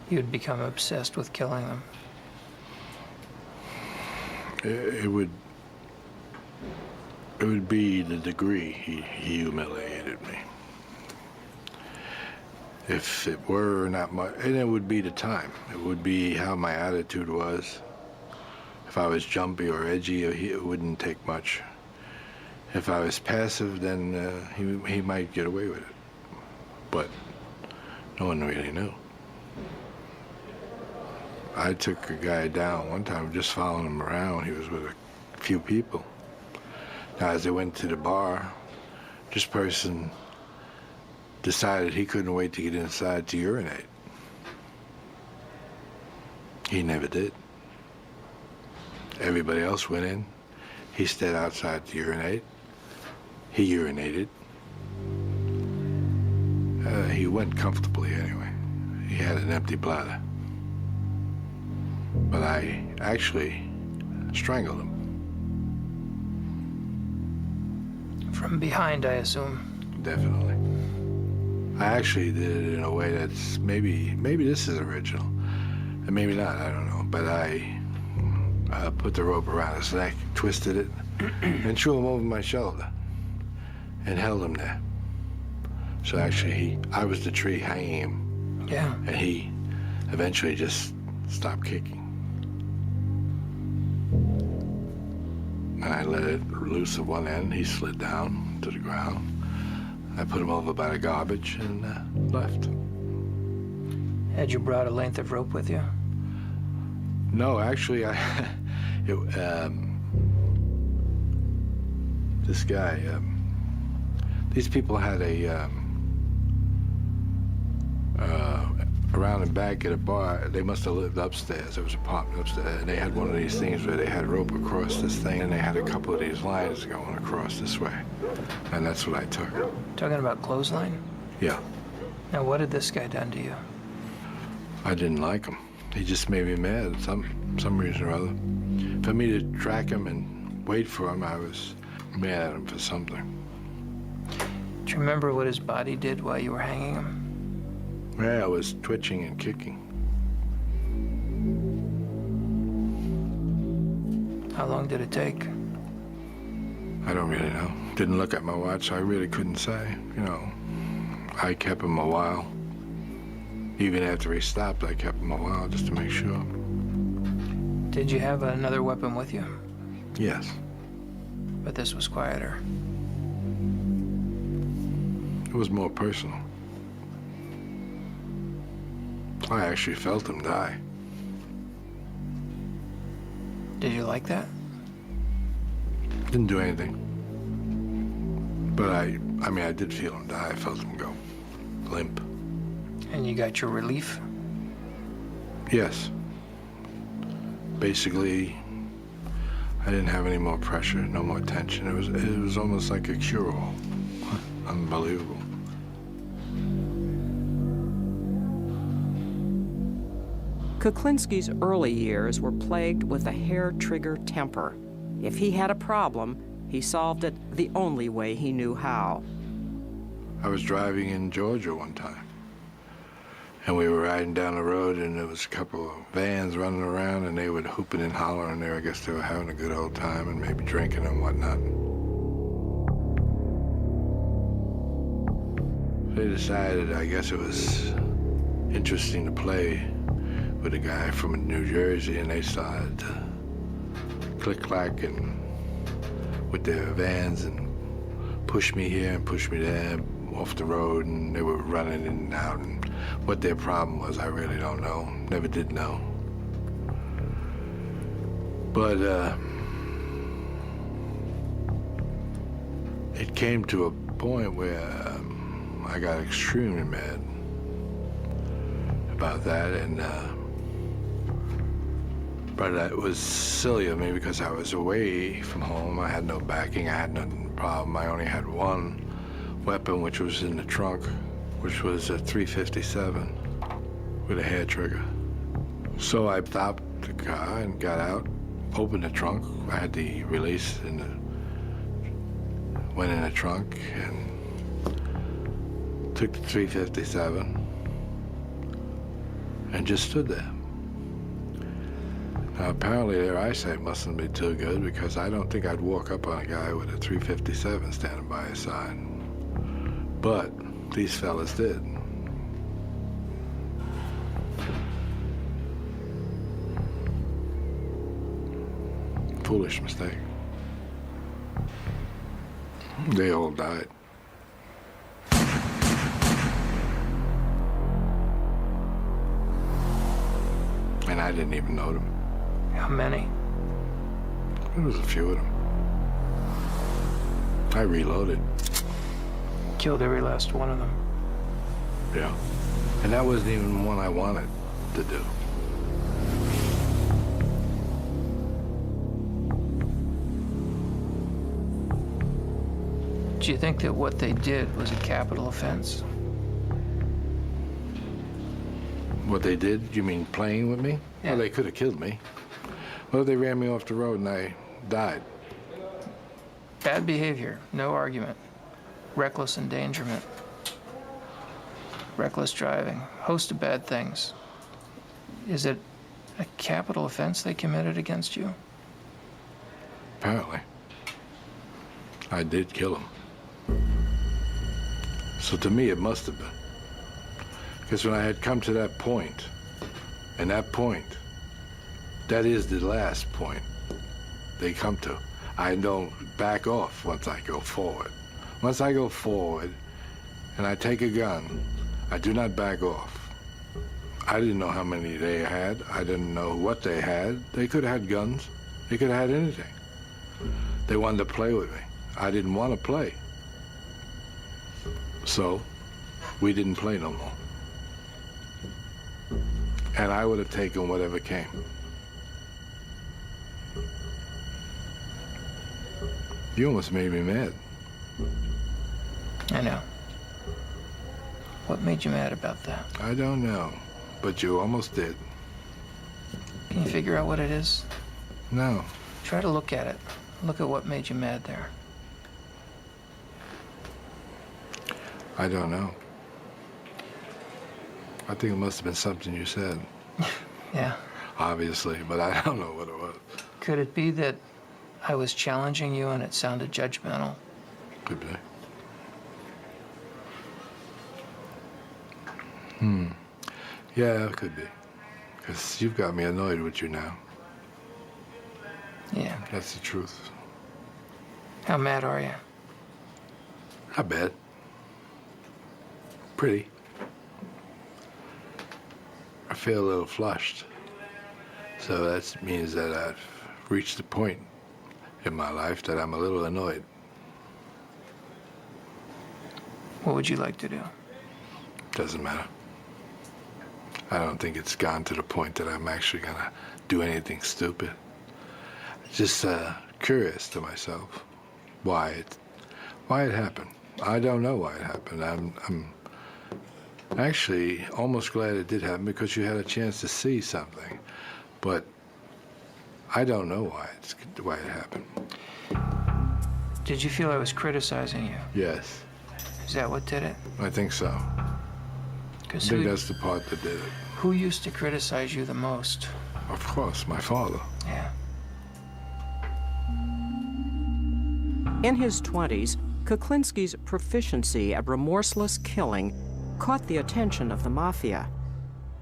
you'd become obsessed with killing them? It would be the degree he humiliated me. If it were not much, and it would be the time. It would be how my attitude was. If I was jumpy or edgy, it wouldn't take much. If I was passive, then he might get away with it. But no one really knew. I took a guy down one time, just following him around. He was with a few people. Now, as they went to the bar, this person decided he couldn't wait to get inside to urinate. He never did. Everybody else went in. He stayed outside to urinate. He urinated. He went comfortably anyway. He had an empty bladder. But I actually strangled him. From behind, I assume. Definitely. I actually did it in a way that's maybe this is original, and maybe not, I don't know. But I put the rope around his neck, twisted it, and threw him over my shoulder, and held him there. So actually, I was the tree hanging him. Yeah. And he eventually just stopped kicking. And I let it loose at one end. He slid down to the ground. I put him over by the garbage and left. Had you brought a length of rope with you? No, actually, this guy, these people had around and back at a bar. They must have lived upstairs. There was an apartment upstairs, and they had one of these things where they had rope across this thing, and they had a couple of these lines going across this way. And that's what I took. Talking about clothesline? Yeah. Now, what had this guy done to you? I didn't like him. He just made me mad for some reason or other. For me to track him and wait for him, I was mad at him for something. Do you remember what his body did while you were hanging him? Yeah, I was twitching and kicking. How long did it take? I don't really know. Didn't look at my watch, so I really couldn't say. You know, I kept him a while. Even after he stopped, I kept him a while just to make sure. Did you have another weapon with you? Yes. But this was quieter. It was more personal. I actually felt him die. Did you like that? Didn't do anything. But I mean, I did feel him die. I felt him go limp. And you got your relief? Yes. Basically, I didn't have any more pressure, no more tension. It was almost like a cure-all. Unbelievable. Kuklinski's early years were plagued with a hair-trigger temper. If he had a problem, he solved it the only way he knew how. I was driving in Georgia one time, And we were riding down the road, and there was a couple of vans running around, and they were hooping and hollering there. I guess they were having a good old time and maybe drinking and whatnot. They decided, I guess it was interesting to play with a guy from New Jersey, and they started to click-clack and with their vans and push me here and push me there off the road, and they were running in and out, and what their problem was, I really don't know. Never did know. But it came to a point where I got extremely mad about that, and but it was silly of me because I was away from home. I had no backing. I had no problem. I only had one weapon, which was in the trunk, which was a .357 with a hair trigger. So I stopped the car and got out, opened the trunk. I had the release went in the trunk and took the .357 and just stood there. Now, apparently their eyesight mustn't be too good, because I don't think I'd walk up on a guy with a .357 standing by his side. But these fellas did. Foolish mistake. They all died. And I didn't even know them. How many? There was a few of them. I reloaded. Killed every last one of them. Yeah. And that wasn't even one I wanted to do. Do you think that what they did was a capital offense? What they did? You mean playing with me? Yeah. Well, they could have killed me. Well, they ran me off the road and I died. Bad behavior, no argument. Reckless endangerment. Reckless driving, host of bad things. Is it a capital offense they committed against you? Apparently. I did kill him. So to me, it must have been. Because when I had come to that point, and that point, that is the last point they come to. I don't back off once I go forward. Once I go forward and I take a gun, I do not back off. I didn't know how many they had. I didn't know what they had. They could have had guns. They could have had anything. They wanted to play with me. I didn't want to play. So we didn't play no more. And I would have taken whatever came. You almost made me mad. I know. What made you mad about that? I don't know, but you almost did. Can you figure out what it is? No. Try to look at it. Look at what made you mad there. I don't know. I think it must have been something you said. Yeah. Obviously, but I don't know what it was. Could it be that I was challenging you and it sounded judgmental? Could be. Yeah, it could be. Because you've got me annoyed with you now. Yeah. That's the truth. How mad are you? Not bad. Pretty. I feel a little flushed. So that means that I've reached a point in my life that I'm a little annoyed. What would you like to do? Doesn't matter. I don't think it's gone to the point that I'm actually gonna do anything stupid. Just curious to myself why it happened. I don't know why it happened. I'm actually almost glad it did happen because you had a chance to see something, but I don't know why it happened. Did you feel I was criticizing you? Yes. Is that what did it? I think so. I think that's the part that did it. Who used to criticize you the most? Of course, my father. Yeah. In his 20s, Kuklinski's proficiency at remorseless killing caught the attention of the mafia,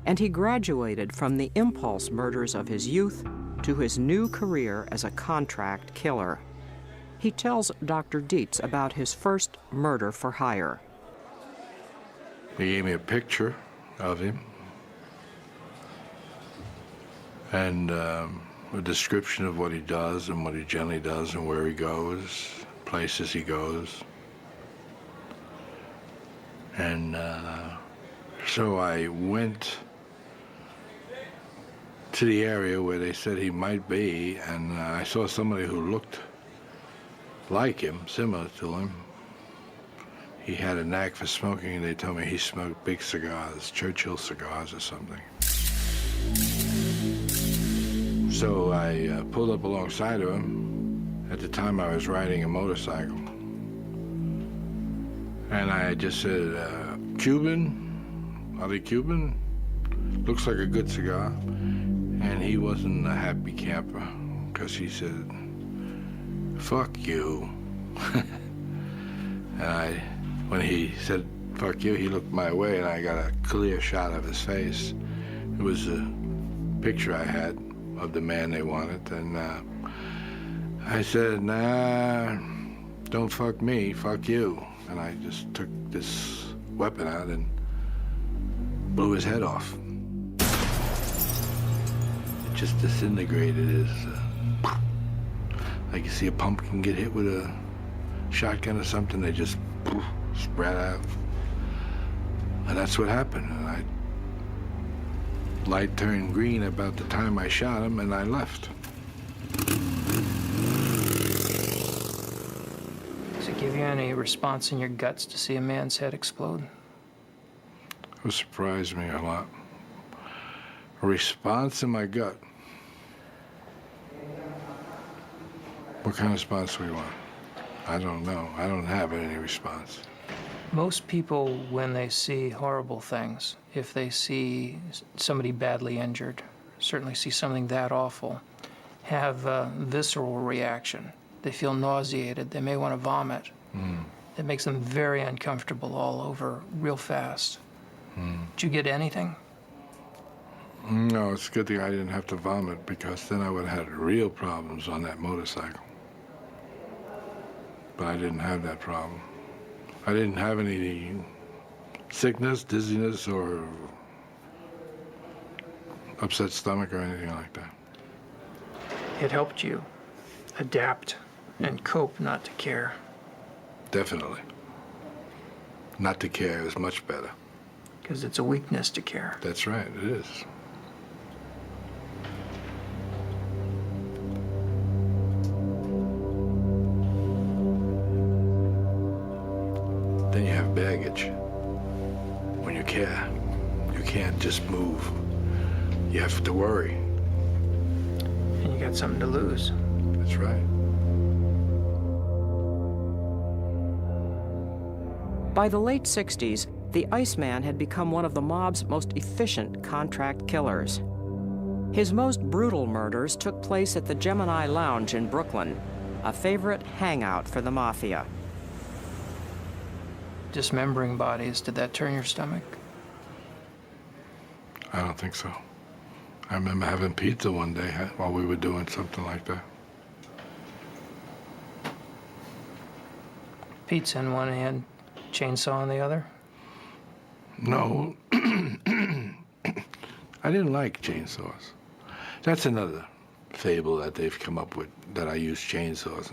and he graduated from the impulse murders of his youth to his new career as a contract killer. He tells Dr. Dietz about his first murder for hire. He gave me a picture of him and a description of what he does and what he generally does and where he goes, places he goes. And so I went to the area where they said he might be, and I saw somebody who looked like him, similar to him. He had a knack for smoking, and they told me he smoked big cigars, Churchill cigars or something. So I pulled up alongside of him. At the time, I was riding a motorcycle. And I just said, Cuban? Are they Cuban? Looks like a good cigar. And he wasn't a happy camper, because he said, fuck you. And when he said, fuck you, he looked my way, and I got a clear shot of his face. It was a picture I had of the man they wanted, and I said, nah, don't fuck me, fuck you. And I just took this weapon out and blew his head off. It just disintegrated his, like you see a pumpkin get hit with a shotgun or something, they just spread out. And that's what happened. And light turned green about the time I shot him, and I left. Does it give you any response in your guts to see a man's head explode? It surprised me a lot. A response in my gut. What kind of response do we want? I don't know. I don't have any response. Most people, when they see horrible things, if they see somebody badly injured, certainly see something that awful, have a visceral reaction. They feel nauseated. They may want to vomit. It makes them very uncomfortable all over real fast. Did you get anything? No, it's a good thing I didn't have to vomit, because then I would have had real problems on that motorcycle. But I didn't have that problem. I didn't have any sickness, dizziness, or upset stomach or anything like that. It helped you adapt and cope not to care. Definitely. Not to care is much better. Because it's a weakness to care. That's right, it is. Then you have baggage. When you care, you can't just move. You have to worry. And you got something to lose. That's right. By the late 60s, the Iceman had become one of the mob's most efficient contract killers. His most brutal murders took place at the Gemini Lounge in Brooklyn, a favorite hangout for the mafia. Dismembering bodies, did that turn your stomach? I don't think so. I remember having pizza one day while we were doing something like that. Pizza in one hand, chainsaw in the other? No. I didn't like chainsaws. That's another fable that they've come up with, that I use chainsaws.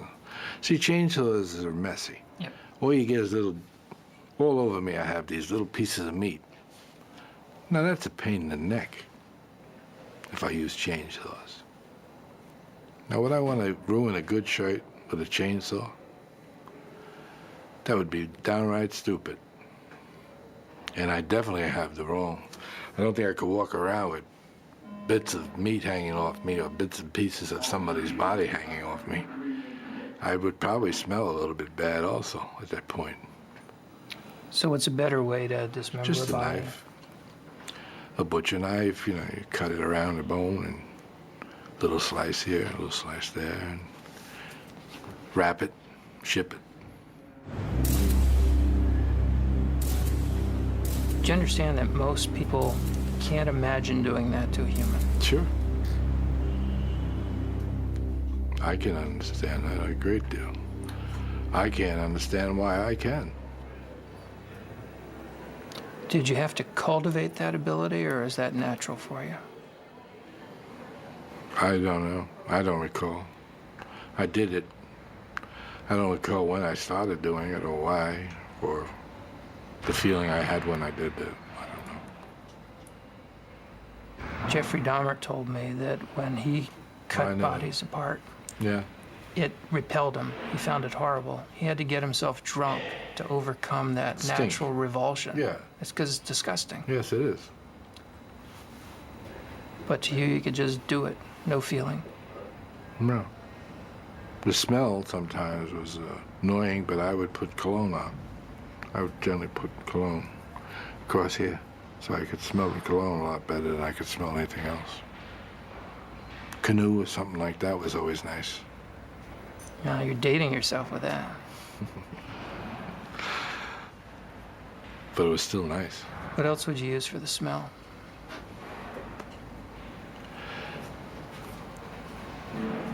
See, chainsaws are messy. Yep. All you get is all over me I have these little pieces of meat. Now that's a pain in the neck if I use chainsaws. Now would I want to ruin a good shirt with a chainsaw? That would be downright stupid. And I definitely have the wrong. I don't think I could walk around with bits of meat hanging off me or bits and pieces of somebody's body hanging off me. I would probably smell a little bit bad also at that point. So what's a better way to dismember Just a body? Knife. a butcher knife, you know, you cut it around the bone and little slice here, a little slice there, and wrap it, ship it. Do you understand that most people can't imagine doing that to a human? Sure. I can understand that a great deal. I can't understand why I can. Did you have to cultivate that ability, or is that natural for you? I don't know. I don't recall. I did it. I don't recall when I started doing it or why, or the feeling I had when I did it. I don't know. Jeffrey Dahmer told me that when he cut bodies apart, yeah, it repelled him. He found it horrible. He had to get himself drunk to overcome that Stink. natural revulsion. Yeah. It's because it's disgusting. Yes, it is. But to you, you could just do it, no feeling. No. The smell sometimes was annoying, but I would put cologne on. I would generally put cologne across here, so I could smell the cologne a lot better than I could smell anything else. Canoe or something like that was always nice. Now you're dating yourself with that. But it was still nice. What else would you use for the smell?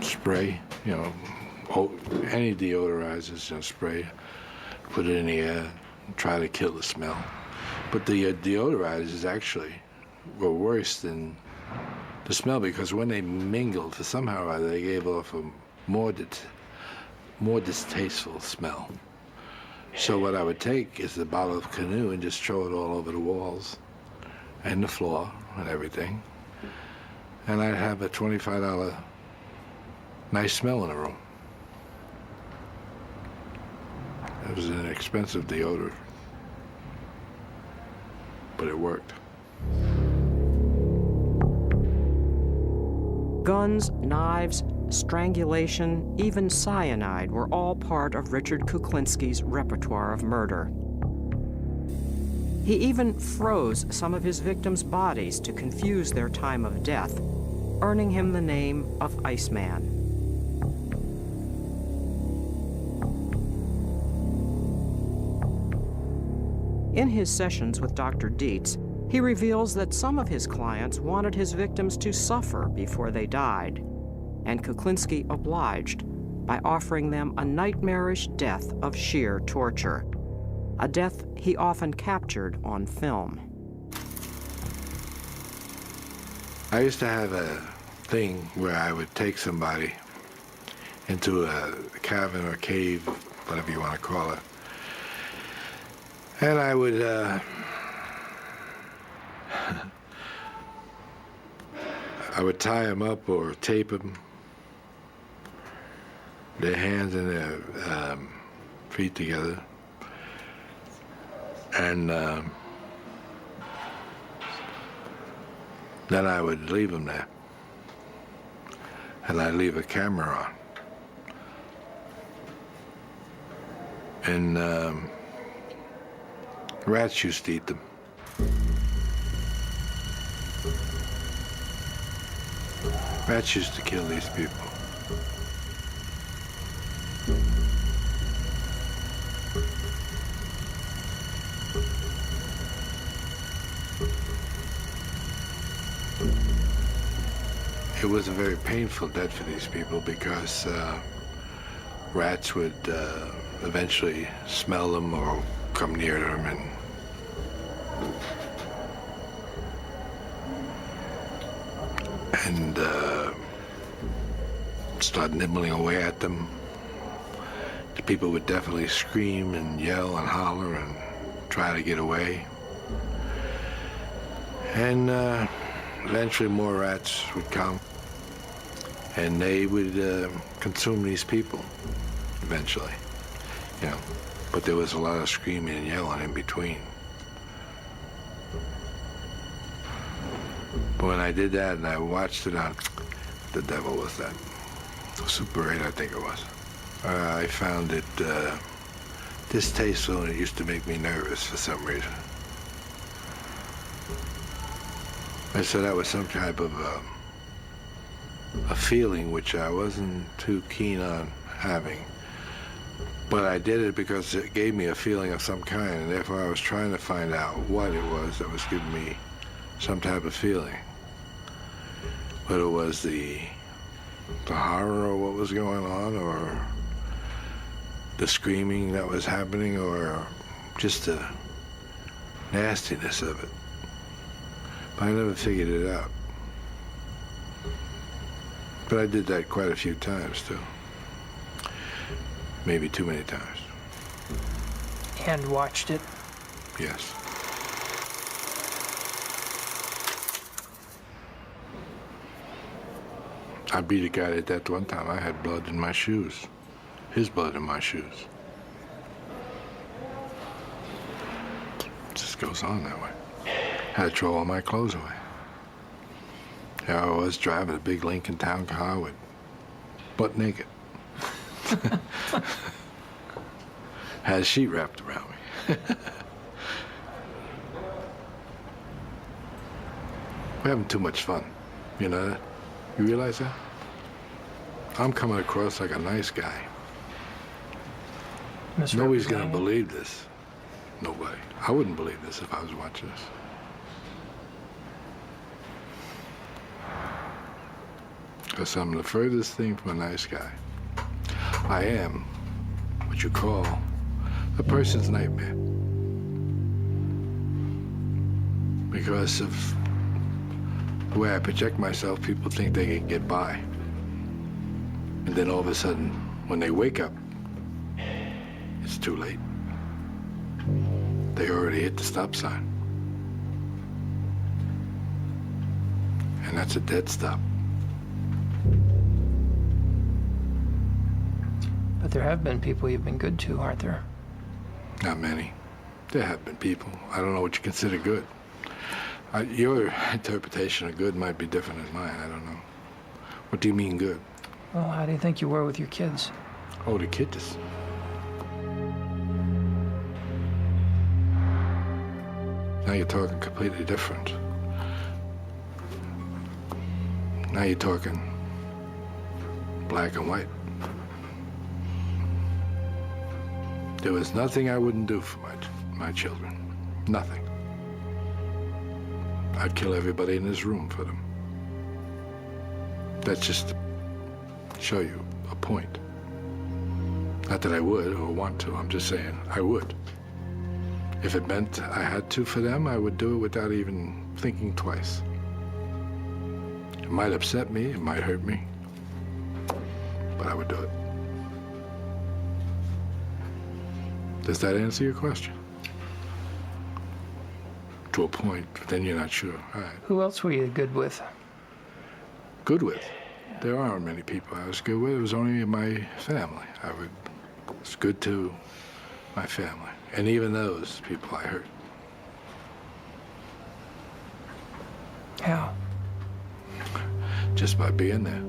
Spray, you know, any deodorizers, you know, spray, put it in the air, try to kill the smell. But the deodorizers actually were worse than the smell, because when they mingled, for somehow or other, they gave off a more distasteful smell. So what I would take is the bottle of Canoe and just throw it all over the walls and the floor and everything. And I'd have a $25 nice smell in the room. It was an expensive deodorant, but it worked. Guns, knives, strangulation, even cyanide were all part of Richard Kuklinski's repertoire of murder. He even froze some of his victims' bodies to confuse their time of death, earning him the name of Iceman. In his sessions with Dr. Dietz, he reveals that some of his clients wanted his victims to suffer before they died, and Kuklinski obliged by offering them a nightmarish death of sheer torture, a death he often captured on film. I used to have a thing where I would take somebody into a cabin or cave, whatever you want to call it, and I would tie them up or tape them, their hands and their feet together, and then I would leave them there, and I'd leave a camera on, and rats used to eat them. Rats used to kill these people. It was a very painful death for these people because rats would eventually smell them or come near them and start nibbling away at them. The people would definitely scream and yell and holler and try to get away. And eventually more rats would come, and they would consume these people eventually, you know. But there was a lot of screaming and yelling in between. But when I did that and I watched it on, the devil was that, Super 8, I think it was. I found it distasteful, and it used to make me nervous for some reason. I said that was some type of a feeling which I wasn't too keen on having. But I did it because it gave me a feeling of some kind, and therefore I was trying to find out what it was that was giving me some type of feeling. Whether it was the horror of what was going on, or the screaming that was happening, or just the nastiness of it. But I never figured it out. But I did that quite a few times, too. Maybe too many times. And watched it? Yes. I beat a guy to death one time. I had blood in my shoes. His blood in my shoes. It just goes on that way. Had to throw all my clothes away. There I was driving a big Lincoln Town car with butt naked. Had a sheet wrapped around me. We're having too much fun. You know that? You realize that? I'm coming across like a nice guy. Nobody's gonna believe this. Nobody. I wouldn't believe this if I was watching this. Because I'm the furthest thing from a nice guy. I am what you call a person's nightmare. Because of the way I project myself, people think they can get by. And then all of a sudden, when they wake up, it's too late. They already hit the stop sign. And that's a dead stop. But there have been people you've been good to, aren't there? Not many. There have been people. I don't know what you consider good. Your interpretation of good might be different than mine. I don't know. What do you mean good? Well, how do you think you were with your kids? Oh, the kids. Now you're talking completely different. Now you're talking black and white. There was nothing I wouldn't do for my children. Nothing. I'd kill everybody in this room for them. That's just to show you a point. Not that I would or want to, I'm just saying I would. If it meant I had to for them, I would do it without even thinking twice. It might upset me, it might hurt me, but I would do it. Does that answer your question? To a point, but then you're not sure. All right. Who else were you good with? Good with? There aren't many people I was good with. It was only my family. I was good to my family. And even those people I hurt. How? Just by being there.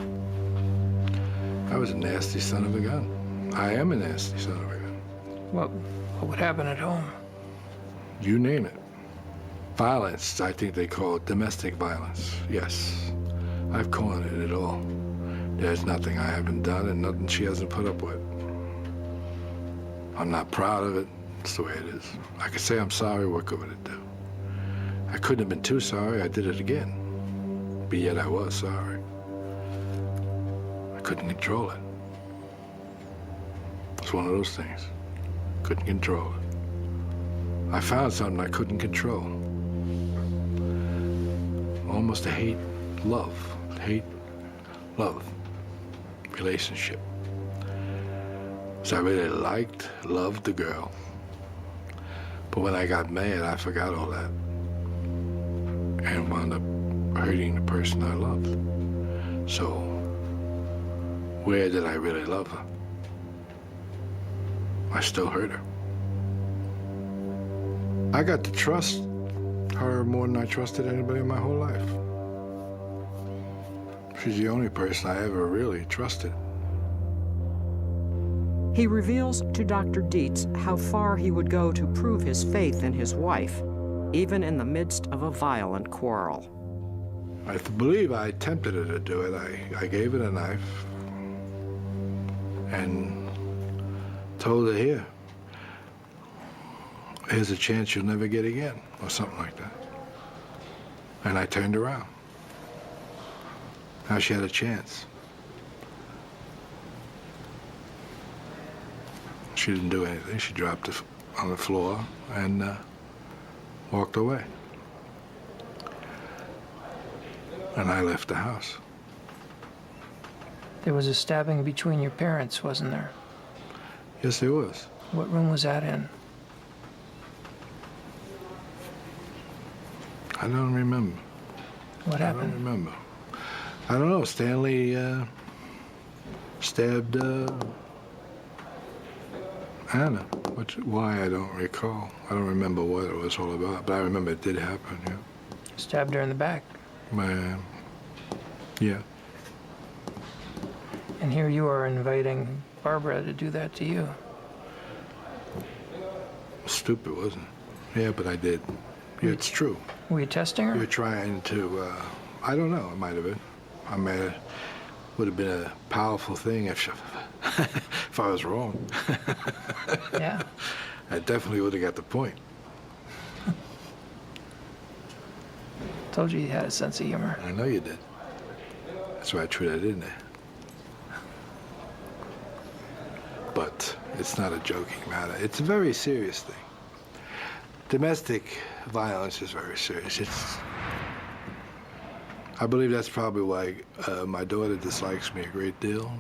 I was a nasty son of a gun. I am a nasty son of a gun. What would happen at home? You name it. Violence, I think they call it domestic violence. Yes, I've called it all. There's nothing I haven't done and nothing she hasn't put up with. I'm not proud of it. It's the way it is. I could say I'm sorry, what good would it do? I couldn't have been too sorry, I did it again. But yet I was sorry. I couldn't control it. It's one of those things. Couldn't control it. I found something I couldn't control. Almost a hate-love relationship. So I really loved the girl. But when I got mad, I forgot all that. And wound up hurting the person I loved. So, where did I really love her? I still hurt her. I got to trust her more than I trusted anybody in my whole life. She's the only person I ever really trusted. He reveals to Dr. Dietz how far he would go to prove his faith in his wife, even in the midst of a violent quarrel. I believe I tempted her to do it. I gave her a knife and told her, here's a chance you'll never get again, or something like that. And I turned around. Now she had a chance. She didn't do anything. She dropped it on the floor and walked away. And I left the house. There was a stabbing between your parents, wasn't there? Yes, there was. What room was that in? I don't remember. What happened? I don't remember. I don't know. Stanley stabbed Anna. Why, I don't recall. I don't remember what it was all about, but I remember it did happen, yeah. Stabbed her in the back. Yeah. And here you are inviting Barbara to do that to you. Stupid, wasn't it? Yeah, but I did. Yeah, it's true. Were you testing her? You were trying to, I don't know, it might have been. I mean, it would have been a powerful thing if I was wrong. Yeah. I definitely would have got the point. Told you had a sense of humor. I know you did. That's why I threw that in there. But it's not a joking matter. It's a very serious thing. Domestic violence is very serious. I believe that's probably why my daughter dislikes me a great deal.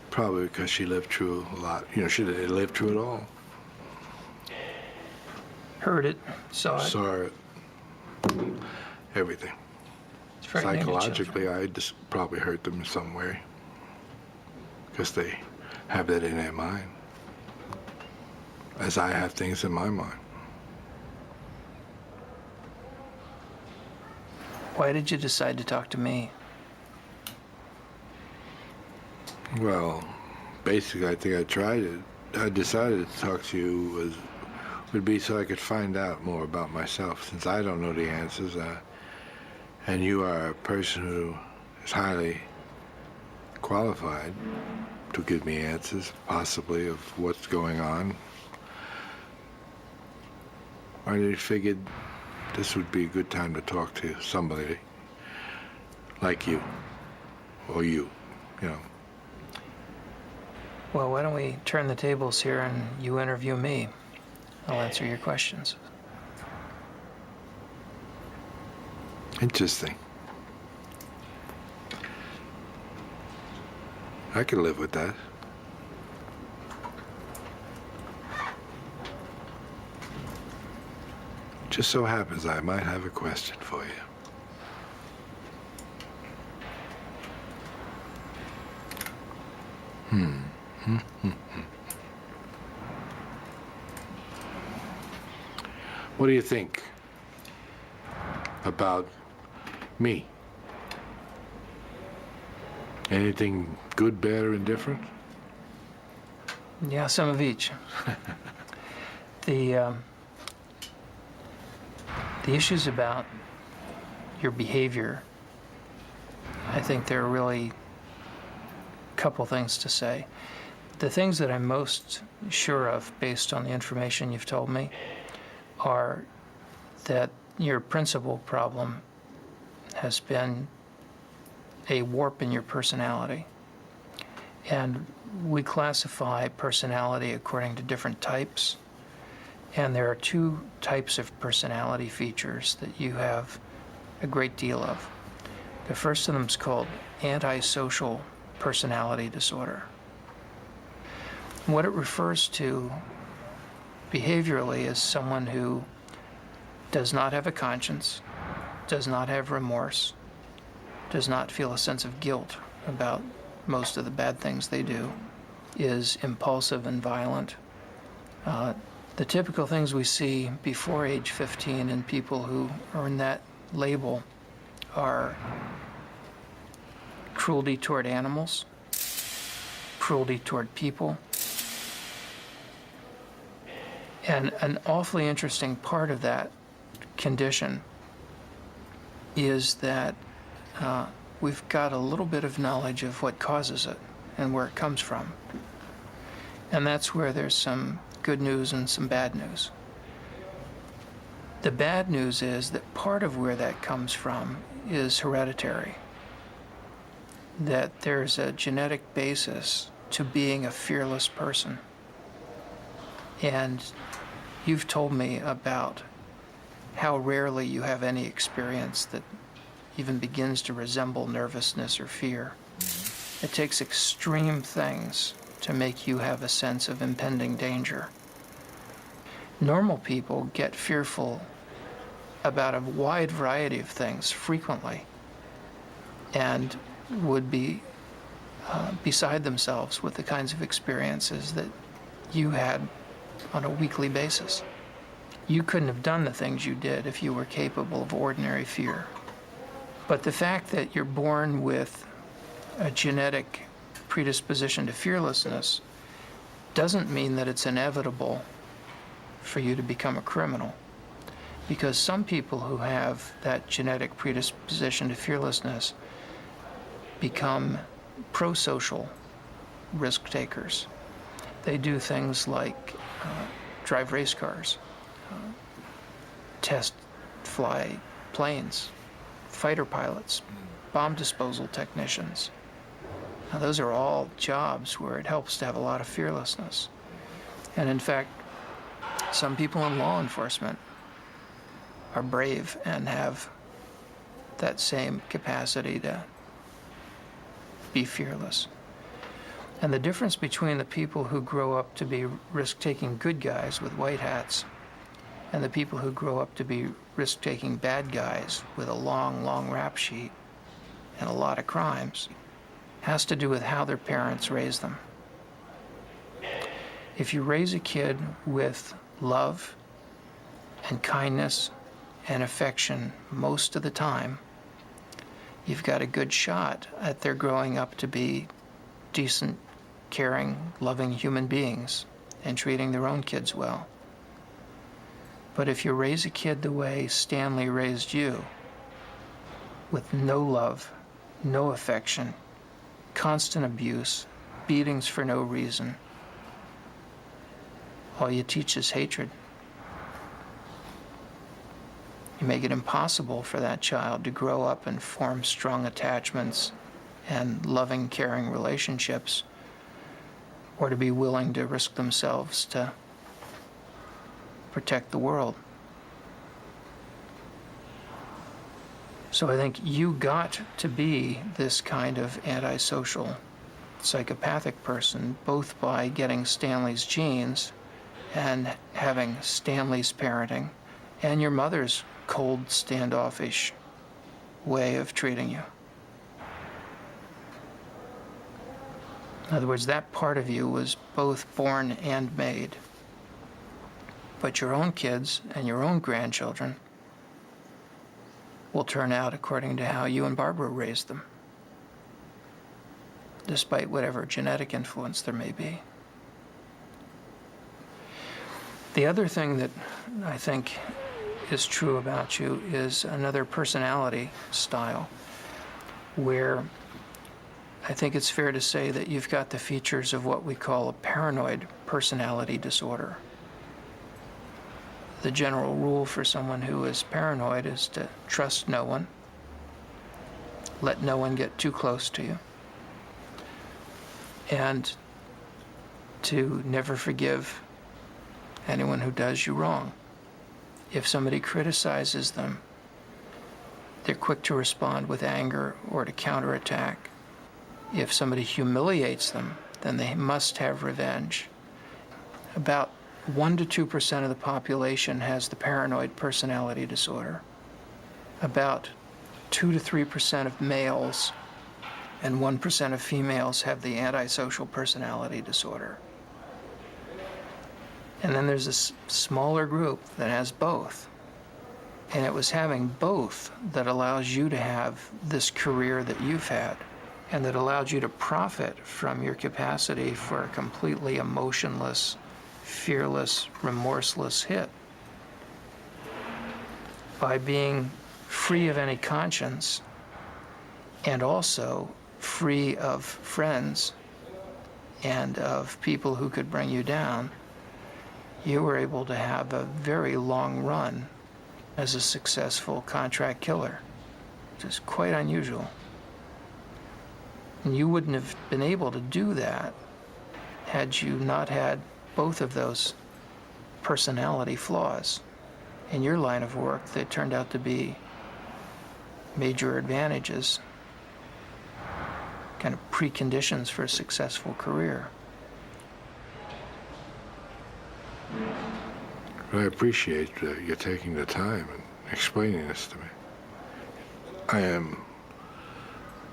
Probably because she lived through a lot. You know, she lived through it all. Heard it, saw it. Saw it. Everything. It's frightening to Psychologically, I just probably hurt them in some way. Because they have that in their mind. As I have things in my mind. Why did you decide to talk to me? Well, basically, I think I decided to talk to you would be so I could find out more about myself, since I don't know the answers, and you are a person who is highly qualified to give me answers, possibly, of what's going on. I figured this would be a good time to talk to somebody like you, or you know. Well, why don't we turn the tables here and you interview me? I'll answer your questions. Interesting. I could live with that. Just so happens I might have a question for you. What do you think about me? Anything good, bad, or indifferent? Yeah, some of each. The issues about your behavior, I think there are really a couple things to say. The things that I'm most sure of, based on the information you've told me, are that your principal problem has been a warp in your personality. And we classify personality according to different types. And there are two types of personality features that you have a great deal of. The first of them is called antisocial personality disorder. What it refers to behaviorally is someone who does not have a conscience, does not have remorse, does not feel a sense of guilt about most of the bad things they do, is impulsive and violent. The typical things we see before age 15 in people who earn that label are cruelty toward animals, cruelty toward people, and an awfully interesting part of that condition is that we've got a little bit of knowledge of what causes it and where it comes from. And that's where there's some good news and some bad news. The bad news is that part of where that comes from is hereditary. That there's a genetic basis to being a fearless person. And you've told me about how rarely you have any experience that even begins to resemble nervousness or fear. It takes extreme things to make you have a sense of impending danger. Normal people get fearful about a wide variety of things frequently and would be beside themselves with the kinds of experiences that you had on a weekly basis. You couldn't have done the things you did if you were capable of ordinary fear. But the fact that you're born with a genetic predisposition to fearlessness doesn't mean that it's inevitable for you to become a criminal. Because some people who have that genetic predisposition to fearlessness become pro-social risk takers. They do things like drive race cars, test fly planes, fighter pilots, bomb disposal technicians. Now, those are all jobs where it helps to have a lot of fearlessness. And in fact, some people in law enforcement are brave and have that same capacity to be fearless. And the difference between the people who grow up to be risk-taking good guys with white hats and the people who grow up to be risk-taking bad guys with a long, long rap sheet and a lot of crimes has to do with how their parents raise them. If you raise a kid with love and kindness and affection most of the time, you've got a good shot at their growing up to be decent, caring, loving human beings and treating their own kids well. But if you raise a kid the way Stanley raised you, with no love, no affection, constant abuse, beatings for no reason, all you teach is hatred. You make it impossible for that child to grow up and form strong attachments and loving, caring relationships, or to be willing to risk themselves to protect the world. So I think you got to be this kind of antisocial, psychopathic person, both by getting Stanley's genes and having Stanley's parenting and your mother's cold, standoffish way of treating you. In other words, that part of you was both born and made. But your own kids and your own grandchildren will turn out according to how you and Barbara raised them, despite whatever genetic influence there may be. The other thing that I think is true about you is another personality style, where I think it's fair to say that you've got the features of what we call a paranoid personality disorder. The general rule for someone who is paranoid is to trust no one, let no one get too close to you, and to never forgive anyone who does you wrong. If somebody criticizes them, they're quick to respond with anger or to counterattack. If somebody humiliates them, then they must have revenge. About 1 to 2% of the population has the paranoid personality disorder. About 2 to 3% of males and 1% of females have the antisocial personality disorder. And then there's this smaller group that has both. And it was having both that allows you to have this career that you've had, and that allowed you to profit from your capacity for a completely emotionless, fearless, remorseless hit. By being free of any conscience and also free of friends and of people who could bring you down, you were able to have a very long run as a successful contract killer, which is quite unusual. And you wouldn't have been able to do that had you not had both of those personality flaws in your line of work that turned out to be major advantages, kind of preconditions for a successful career. I appreciate you taking the time and explaining this to me. I am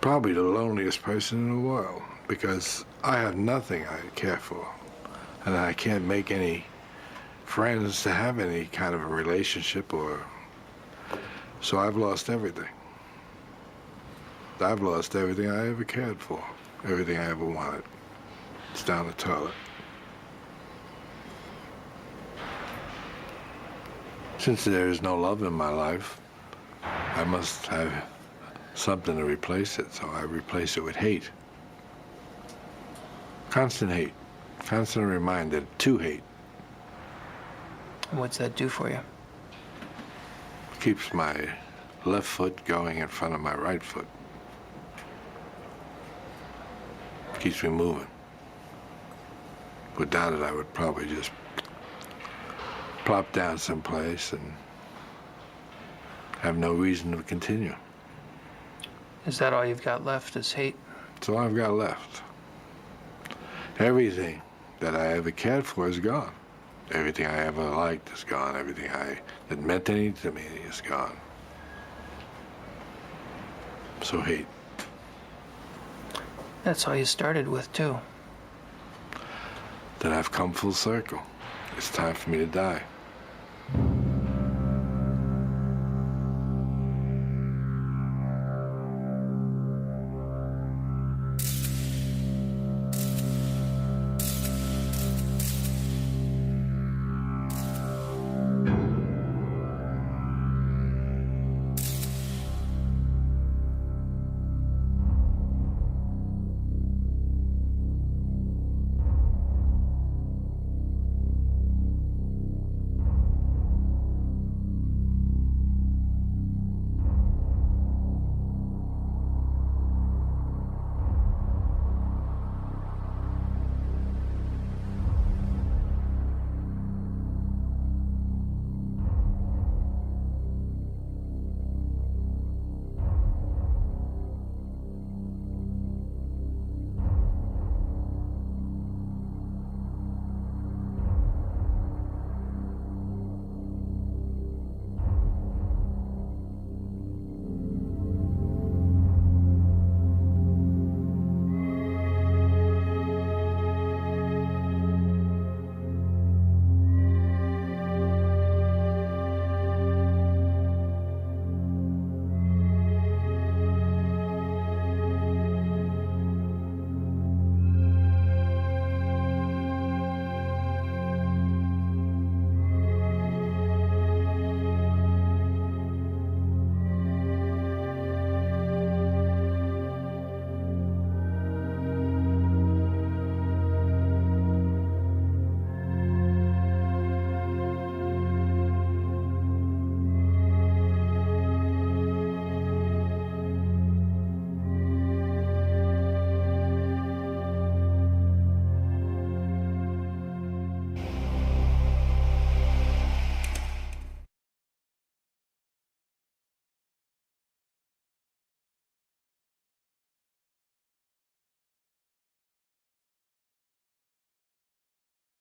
probably the loneliest person in the world because I have nothing I care for, and I can't make any friends to have any kind of a relationship, or so I've lost everything. I've lost everything I ever cared for, everything I ever wanted. It's down the toilet. Since there is no love in my life, I must have something to replace it, so I replace it with hate. Constant hate, constant reminder to hate. What's that do for you? Keeps my left foot going in front of my right foot. Keeps me moving. Without it, I would probably just plop down someplace and have no reason to continue. Is that all you've got left is hate? That's all I've got left. Everything that I ever cared for is gone. Everything I ever liked is gone. Everything that meant anything to me is gone. So hate. That's all you started with, too. Then I've come full circle. It's time for me to die.